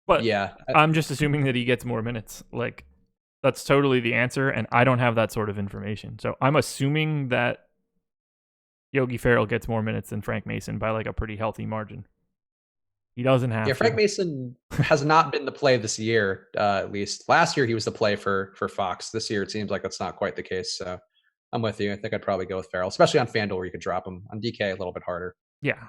But yeah, I'm just assuming that he gets more minutes. Like, that's totally the answer, and I don't have that sort of information. So I'm assuming that Yogi Ferrell gets more minutes than Frank Mason by like a pretty healthy margin. He doesn't have to. Frank Mason has not been the play this year, at least. Last year, he was the play for Fox. This year, it seems like that's not quite the case. So I'm with you. I think I'd probably go with Ferrell, especially on FanDuel where you could drop him. On DK, a little bit harder. Yeah.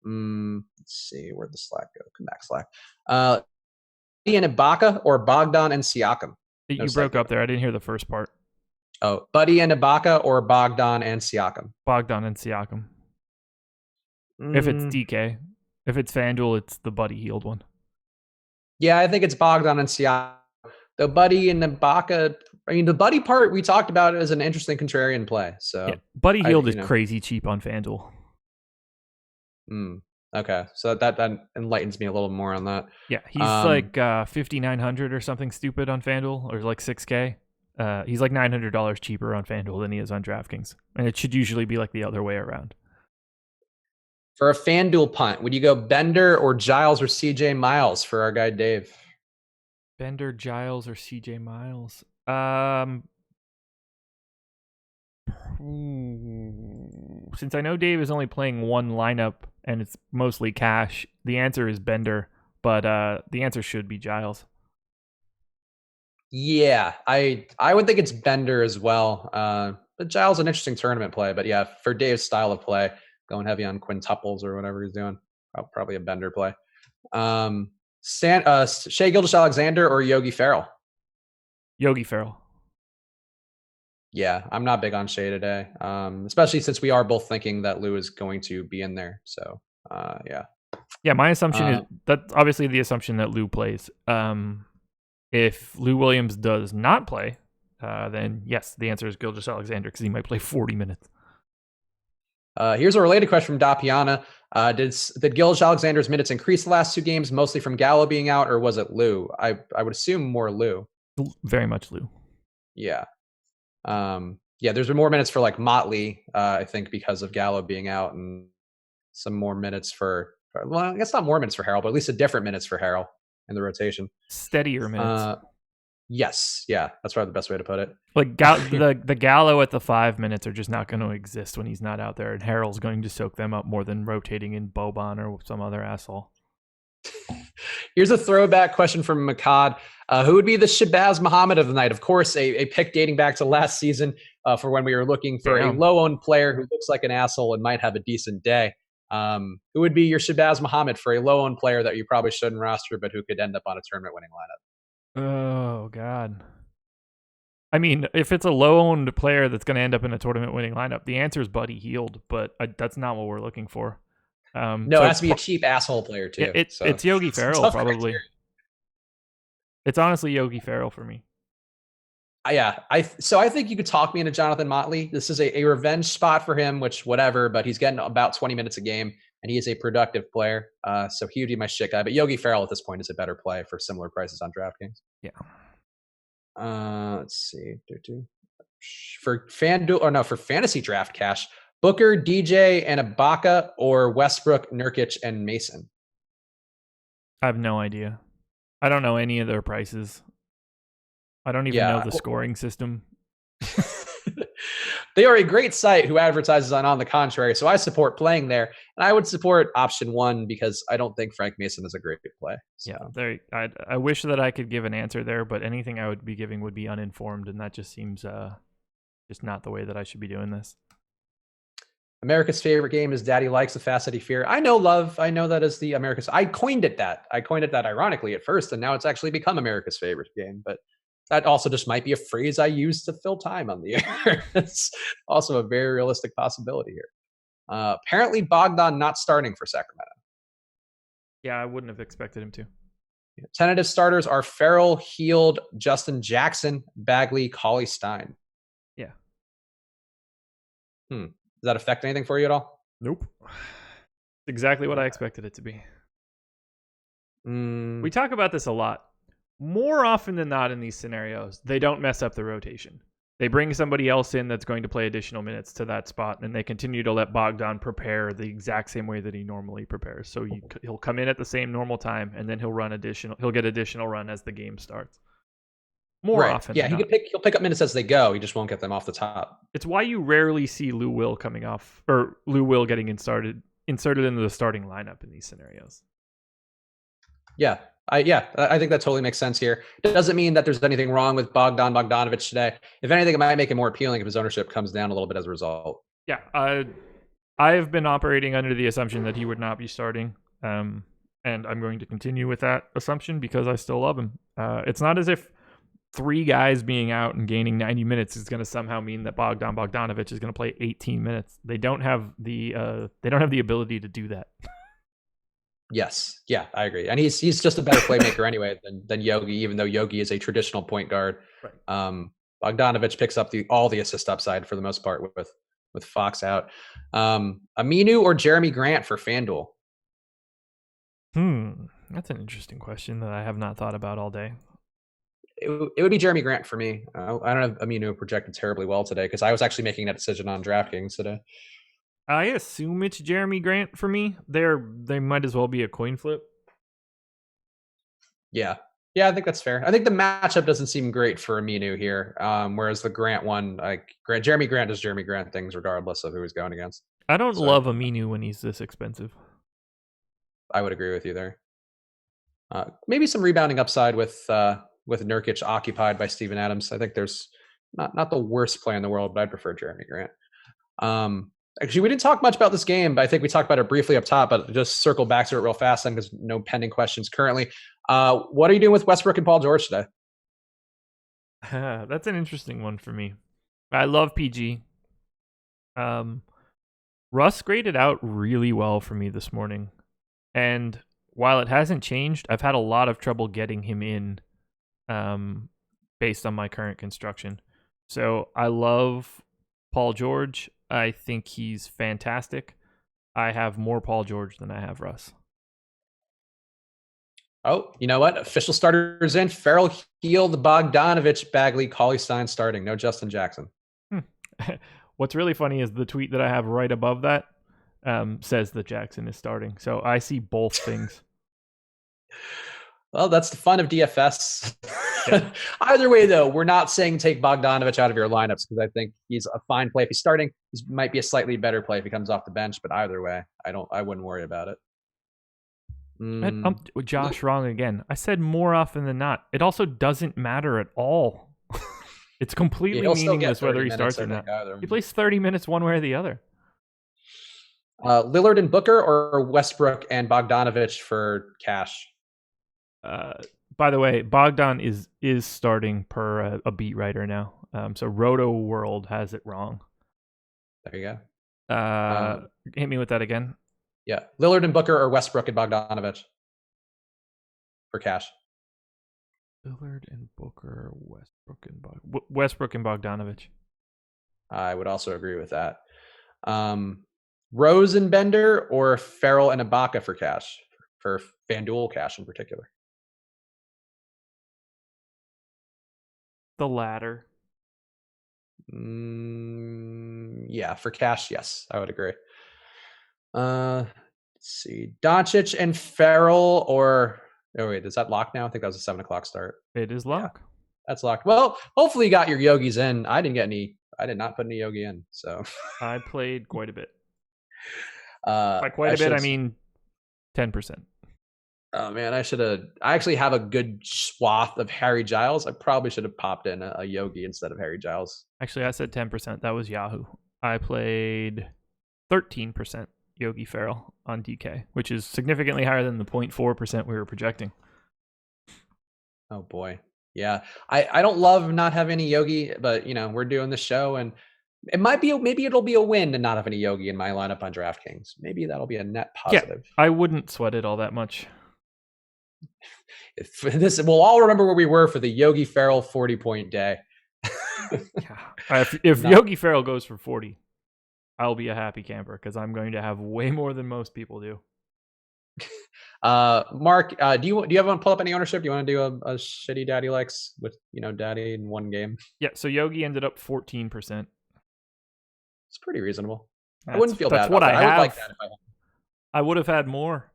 Let's see. Where'd the Slack go? Come back, Slack. Buddy and Ibaka or Bogdan and Siakam? You broke up there. I didn't hear the first part. Oh, Buddy and Ibaka or Bogdan and Siakam? Bogdan and Siakam. If it's DK. If it's FanDuel, it's the Buddy Hield one. Yeah, I think it's Bogdan and Siakam. The Buddy and Ibaka, I mean, the Buddy part we talked about is an interesting contrarian play. So yeah, Buddy Hield is crazy cheap on FanDuel. Okay, so that enlightens me a little more on that. Yeah, he's like 5,900 or something stupid on FanDuel, or like 6K. He's like $900 cheaper on FanDuel than he is on DraftKings, and it should usually be like the other way around. For a FanDuel punt, would you go Bender or Giles or CJ Miles for our guy Dave? Bender, Giles, or CJ Miles? Since I know Dave is only playing one lineup and it's mostly cash, the answer is Bender, but the answer should be Giles. Yeah, I would think it's Bender as well. But Giles is an interesting tournament play. But yeah, for Dave's style of play, going heavy on quintuples or whatever he's doing, probably a Bender play. Shai Gilgeous-Alexander or Yogi Ferrell? Yogi Ferrell. Yeah, I'm not big on Shea today, especially since we are both thinking that Lou is going to be in there. So, yeah. Yeah, my assumption is that's obviously the assumption that Lou plays. If Lou Williams does not play, then yes, the answer is Gilgeous-Alexander because he might play 40 minutes. Here's a related question from Dapiana. Did Gilgeous-Alexander's minutes increase the last 2 games, mostly from Gallo being out, or was it Lou? I would assume more Lou. Very much Lou. Yeah. Yeah, there's been more minutes for like Motley, I think, because of Gallo being out, and some more minutes for well, I guess not more minutes for Harrell, but at least a different minutes for Harrell in the rotation. Steadier minutes. Yes, yeah, that's probably the best way to put it. Like the Gallo at the 5 minutes are just not going to exist when he's not out there, and Harrell's going to soak them up more than rotating in Boban or some other asshole. Here's a throwback question from Makad. Who would be the Shabazz Muhammad of the night? Of course, a pick dating back to last season for when we were looking for a low-owned player who looks like an asshole and might have a decent day. Who would be your Shabazz Muhammad for a low-owned player that you probably shouldn't roster, but who could end up on a tournament-winning lineup? Oh, God. I mean, if it's a low-owned player that's going to end up in a tournament-winning lineup, the answer is Buddy Hield, but that's not what we're looking for. No, it has to be a cheap asshole player, too. Yeah, it's Yogi Ferrell, probably. Criteria. It's honestly Yogi Ferrell for me. Yeah, I think you could talk me into Jonathan Motley. This is a revenge spot for him, which whatever, but he's getting about 20 minutes a game, and he is a productive player. So he would be my shit guy. But Yogi Ferrell at this point is a better play for similar prices on DraftKings. Yeah. Let's see. For FanDuel, or no, for fantasy draft cash, Booker, DJ, and Ibaka, or Westbrook, Nurkic, and Mason? I have no idea. I don't know any of their prices. I don't even know the scoring system. They are a great site who advertises on the contrary, so I support playing there. And I would support option 1 because I don't think Frank Mason is a great play. So. Yeah, I wish that I could give an answer there, but anything I would be giving would be uninformed, and that just seems just not the way that I should be doing this. America's favorite game is Daddy Likes the Fast Eddie Fear. I know love. I know that is the America's. I coined it that. I coined it that ironically at first, and now it's actually become America's favorite game. But that also just might be a phrase I use to fill time on the air. It's also a very realistic possibility here. Apparently, Bogdan not starting for Sacramento. Yeah, I wouldn't have expected him to. Tentative starters are Farrell, Heald, Justin Jackson, Bagley, Cauley Stein. Yeah. Does that affect anything for you at all? Nope. Exactly what I expected it to be. We talk about this a lot. More often than not in these scenarios, they don't mess up the rotation. They bring somebody else in that's going to play additional minutes to that spot, and they continue to let Bogdan prepare the exact same way that he normally prepares. So he'll come in at the same normal time, and then he'll get additional run as the game starts. More often, yeah, he'll pick up minutes as they go. He just won't get them off the top. It's why you rarely see Lou Will getting inserted into the starting lineup in these scenarios. Yeah, I think that totally makes sense here. It doesn't mean that there's anything wrong with Bogdanovic today. If anything, it might make it more appealing if his ownership comes down a little bit as a result. Yeah, I have been operating under the assumption that he would not be starting, and I'm going to continue with that assumption because I still love him. It's not as if 3 guys being out and gaining 90 minutes is going to somehow mean that Bogdanovic is going to play 18 minutes. They don't have the ability to do that. Yes. Yeah, I agree. And he's just a better playmaker anyway than Yogi, even though Yogi is a traditional point guard. Right. Bogdanovic picks up all the assist upside for the most part with Fox out. Aminu or Jeremy Grant for FanDuel? That's an interesting question that I have not thought about all day. It would be Jeremy Grant for me. I don't have Aminu projected terribly well today because I was actually making that decision on DraftKings today. I assume it's Jeremy Grant for me. They might as well be a coin flip. Yeah, I think that's fair. I think the matchup doesn't seem great for Aminu here, whereas the Grant one, Jeremy Grant does Jeremy Grant things regardless of who he's going against. I don't love Aminu when he's this expensive. I would agree with you there. Maybe some rebounding upside with Nurkic occupied by Steven Adams. I think there's not the worst play in the world, but I'd prefer Jeremy Grant. Actually, we didn't talk much about this game, but I think we talked about it briefly up top, but just circle back to it real fast then because no pending questions currently. What are you doing with Westbrook and Paul George today? That's an interesting one for me. I love PG. Russ graded out really well for me this morning. And while it hasn't changed, I've had a lot of trouble getting him in based on my current construction. So I love Paul George. I think he's fantastic. I have more Paul George than I have Russ. Oh, you know what? Official starters in. Farrell, Heald, Bogdanovic, Bagley, Cauley Stein starting. No Justin Jackson. What's really funny is the tweet that I have right above that says that Jackson is starting. So I see both things. Well, that's the fun of DFS. Yeah. Either way, though, we're not saying take Bogdanovic out of your lineups because I think he's a fine play. If he's starting, he might be a slightly better play if he comes off the bench. But either way, I wouldn't worry about it. I'm Josh wrong again. I said more often than not. It also doesn't matter at all. It's completely meaningless whether he starts or not. He plays 30 minutes one way or the other. Lillard and Booker or Westbrook and Bogdanovic for cash? By the way, Bogdan is starting per a beat writer now. So Roto World has it wrong. There you go. Hit me with that again. Yeah, Lillard and Booker or Westbrook and Bogdanovic for cash. Lillard and Booker, Westbrook and Bogdanovic. I would also agree with that. Rose and Bender or Farrell and Ibaka for cash, for FanDuel cash in particular. The latter. Yeah, for cash, yes, I would agree. Let's see. Doncic and Farrell or... Oh, wait, is that locked now? I think that was a 7:00 start. It is locked. Yeah, that's locked. Well, hopefully you got your Yogis in. I did not put any Yogi in, so... I played quite a bit. By quite a bit, I mean 10%. Oh, man, I actually have a good swath of Harry Giles. I probably should have popped in a Yogi instead of Harry Giles. Actually, I said 10%. That was Yahoo. I played 13% Yogi Ferrell on DK, which is significantly higher than the 0.4% we were projecting. Oh boy. Yeah. I don't love not having any Yogi, but we're doing the show, and maybe it'll be a win to not have any Yogi in my lineup on DraftKings. Maybe that'll be a net positive. Yeah, I wouldn't sweat it all that much. We'll all remember where we were for the Yogi Ferrell 40-point day. Yeah. If Yogi Ferrell goes for 40, I'll be a happy camper because I'm going to have way more than most people do. Mark, do you ever want to pull up any ownership? Do you want to do a shitty daddy likes with daddy in one game? Yeah, so Yogi ended up 14%. It's pretty reasonable. I wouldn't feel bad. That's what I have. would like that if I had. I would have had more.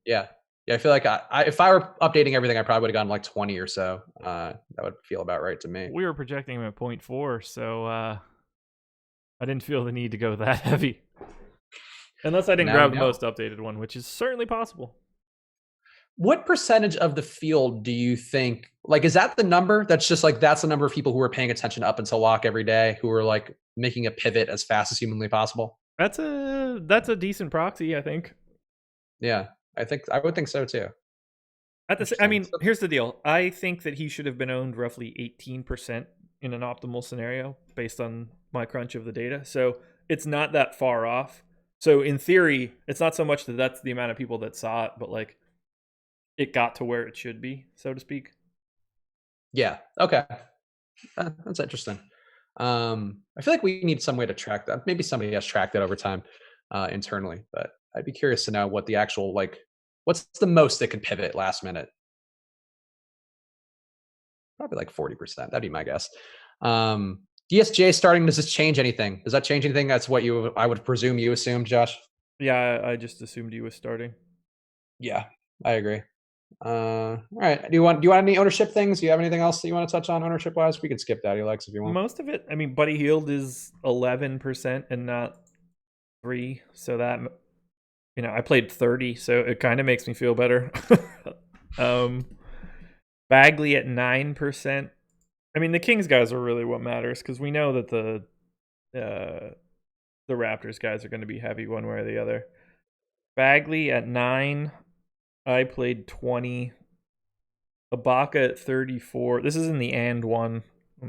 Yeah. I feel like if I were updating everything, I probably would have gotten like 20 or so. That would feel about right to me. We were projecting him at 0.4, so I didn't feel the need to go that heavy. Unless I didn't grab the most updated one, which is certainly possible. What percentage of the field do you think, is that the number? That's just that's the number of people who are paying attention up until lock every day, who are making a pivot as fast as humanly possible? That's a decent proxy, I think. Yeah, I would think so too. Here's the deal. I think that he should have been owned roughly 18% in an optimal scenario based on my crunch of the data. So it's not that far off. So in theory, it's not so much that that's the amount of people that saw it, but it got to where it should be, so to speak. Yeah. Okay. That's interesting. I feel like we need some way to track that. Maybe somebody has tracked that over time internally, but I'd be curious to know what the actual, what's the most that could pivot last minute? Probably 40%. That'd be my guess. DSJ starting, does this change anything? Does that change anything? That's what I would presume you assumed, Josh? Yeah, I just assumed he was starting. Yeah, I agree. All right. Do you want any ownership things? Do you have anything else that you want to touch on ownership wise? We can skip Daddy Likes if you want. Most of it. Buddy Hield is 11% and not 3%. So that, I played 30, so it kind of makes me feel better. Bagley at 9%. The Kings guys are really what matters because we know that the Raptors guys are going to be heavy one way or the other. Bagley at 9%. I played 20. Ibaka at 34. This is in the and one,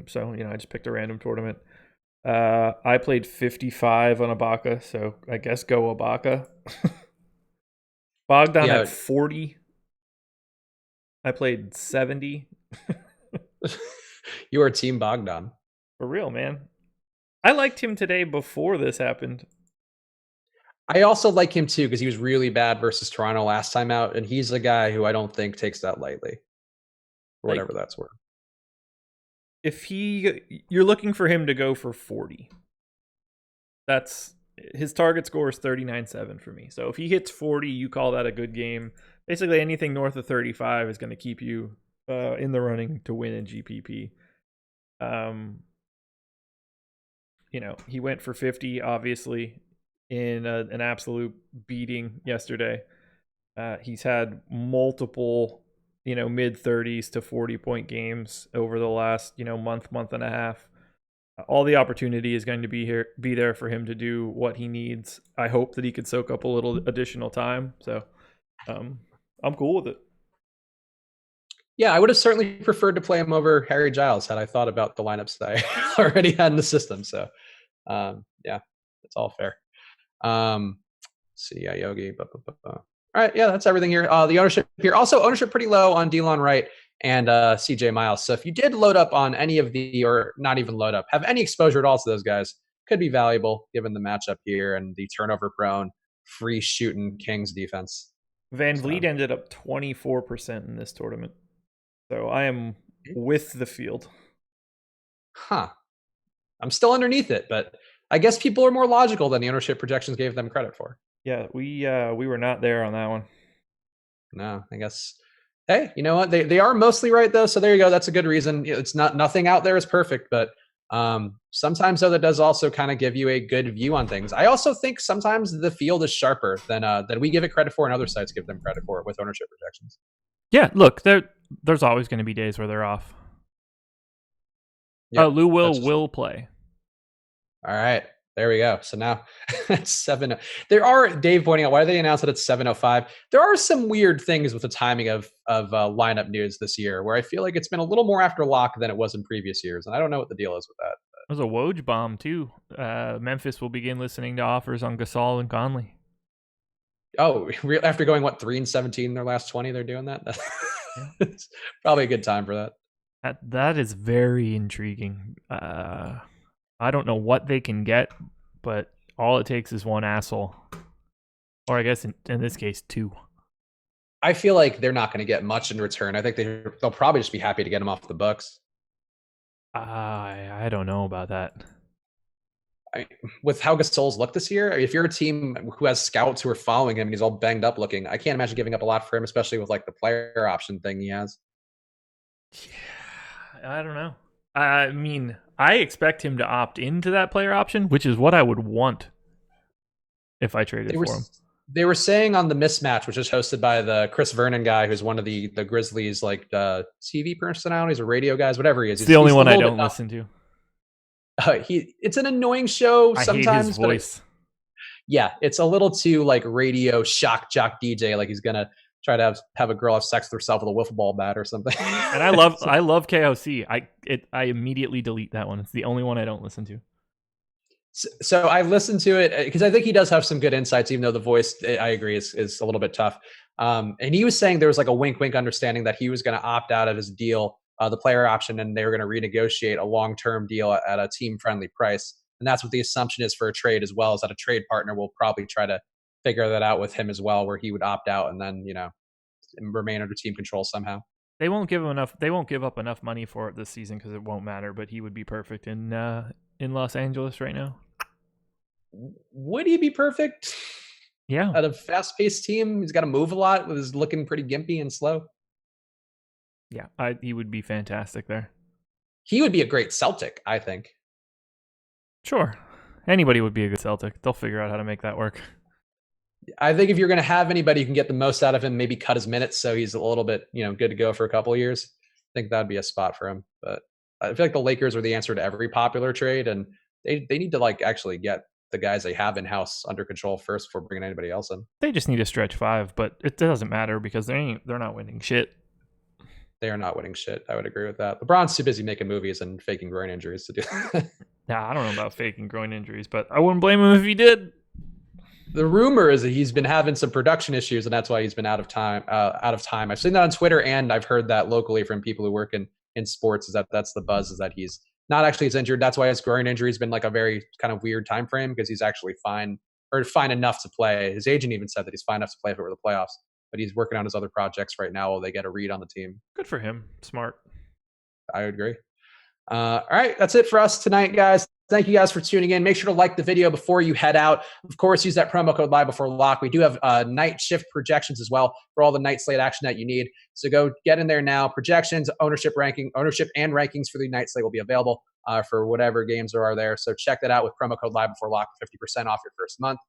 so I just picked a random tournament. I played 55 on Ibaka, so I guess go Ibaka. Bogdan at 40. I played 70. You are Team Bogdan. For real, man. I liked him today before this happened. I also like him too because he was really bad versus Toronto last time out, and he's a guy who I don't think takes that lightly. For whatever that's worth. If you're looking for him to go for 40. That's his target score is 39.7 for me. So if he hits 40, you call that a good game. Basically anything north of 35 is going to keep you in the running to win in GPP. He went for 50 obviously in an absolute beating yesterday. He's had multiple mid 30s to 40-point games over the last month and a half. All the opportunity is going to be there for him to do what he needs. I hope that he could soak up a little additional time. So I'm cool with it. Yeah, I would have certainly preferred to play him over Harry Giles had I thought about the lineups that I already had in the system. So yeah, it's all fair. See, yeah, Yogi. All right, yeah, that's everything here. The ownership here, also ownership pretty low on Delon Wright and CJ Miles. So if you did load up on any of or not even load up, have any exposure at all to those guys, could be valuable given the matchup here and the turnover-prone, free shooting Kings defense. Van Vliet ended up 24% in this tournament. So I am with the field. Huh. I'm still underneath it, but I guess people are more logical than the ownership projections gave them credit for. Yeah, we were not there on that one. No, I guess. Hey, you know what? They are mostly right though, so there you go. That's a good reason. It's nothing out there is perfect, but sometimes though that does also kind of give you a good view on things. I also think sometimes the field is sharper than we give it credit for, and other sites give them credit for it with ownership projections. Yeah, look, there's always going to be days where they're off. Yep, Lou will play. All right. There we go. So now it's 7. There are, Dave pointing out, why did they announce that it's 7:05? There are some weird things with the timing of lineup news this year where I feel like it's been a little more after lock than it was in previous years. And I don't know what the deal is with that. It was a Woj bomb, too. Memphis will begin listening to offers on Gasol and Conley. Oh, after going, 3-17 in their last 20, they're doing that? It's probably a good time for that. That is very intriguing. I don't know what they can get, but all it takes is one asshole. Or I guess in this case, two. I feel like they're not going to get much in return. I think they'll probably just be happy to get him off the books. I don't know about that. With how Gasol's looked this year, if you're a team who has scouts who are following him and he's all banged up looking, I can't imagine giving up a lot for him, especially with like the player option thing he has. Yeah, I don't know. I mean, I expect him to opt into that player option, which is what I would want if I traded for him. They were saying on the Mismatch, which is hosted by the Chris Vernon guy, who's one of the Grizzlies like TV personalities or radio guys, whatever he is. It's the only one I don't listen to. It's an annoying show sometimes. I hate his voice. Yeah, it's a little too like radio shock jock DJ, like he's gonna try to have a girl have sex with herself with a wiffle ball bat or something. And I love KOC. I immediately delete that one. It's the only one I don't listen to. So I listened to it because I think he does have some good insights, even though the voice, I agree, is a little bit tough. And he was saying there was like a wink understanding that he was going to opt out of his deal, the player option, and they were going to renegotiate a long-term deal at a team-friendly price. And that's what the assumption is for a trade as well, is that a trade partner will probably try to figure that out with him as well, where he would opt out and then, remain under team control somehow. They won't give him enough. They won't give up enough money for it this season because it won't matter. But he would be perfect in Los Angeles right now. Would he be perfect? Yeah. At a fast-paced team, he's got to move a lot. He's looking pretty gimpy and slow. Yeah, he would be fantastic there. He would be a great Celtic, I think. Sure. Anybody would be a good Celtic. They'll figure out how to make that work. I think if you're going to have anybody who can get the most out of him, maybe cut his minutes so he's a little bit, good to go for a couple of years. I think that'd be a spot for him. But I feel like the Lakers are the answer to every popular trade, and they need to actually get the guys they have in-house under control first before bringing anybody else in. They just need a stretch five, but it doesn't matter because they're not winning shit. They are not winning shit. I would agree with that. LeBron's too busy making movies and faking groin injuries to do that. Nah, I don't know about faking groin injuries, but I wouldn't blame him if he did. The rumor is that he's been having some production issues, and that's why he's been out of time. I've seen that on Twitter, and I've heard that locally from people who work in sports. That's the buzz, is that he's not actually as injured. That's why his groin injury has been like a very kind of weird time frame, because he's actually fine enough to play. His agent even said that he's fine enough to play if it were the playoffs, but he's working on his other projects right now while they get a read on the team. Good for him. Smart. I would agree. All right, that's it for us tonight, guys. Thank you guys for tuning in. Make sure to like the video before you head out. Of course, use that promo code live before lock. We do have night shift projections as well for all the night slate action that you need. So go get in there now. Projections, ownership and rankings for the night slate will be available for whatever games there are there. So check that out with promo code live before lock, 50% off your first month.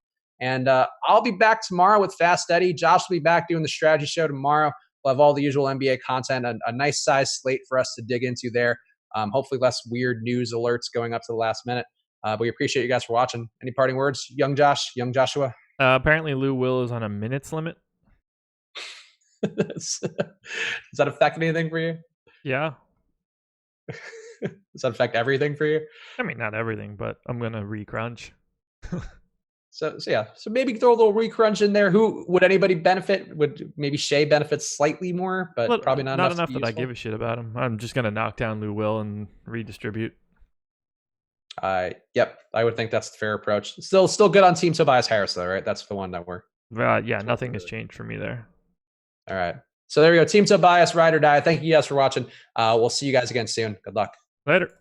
And I'll be back tomorrow with Fast Eddie. Josh will be back doing the strategy show tomorrow. We'll have all the usual NBA content, a nice size slate for us to dig into there. Hopefully less weird news alerts going up to the last minute. But we appreciate you guys for watching. Any parting words, young Joshua? Apparently Lou Will is on a minutes limit. Does that affect anything for you? Yeah. Does that affect everything for you? I mean, not everything, but I'm going to recrunch. So maybe throw a little recrunch in there. Who would anybody benefit? Would maybe Shea benefit slightly more, but probably not enough that I give a shit about him. I'm just gonna knock down Lou Will and redistribute. Yep, I would think that's the fair approach. Still good on Team Tobias Harris though, right? That's the one that we're. Yeah, nothing has changed for me there. All right, so there we go. Team Tobias, ride or die. Thank you guys for watching. We'll see you guys again soon. Good luck. Later.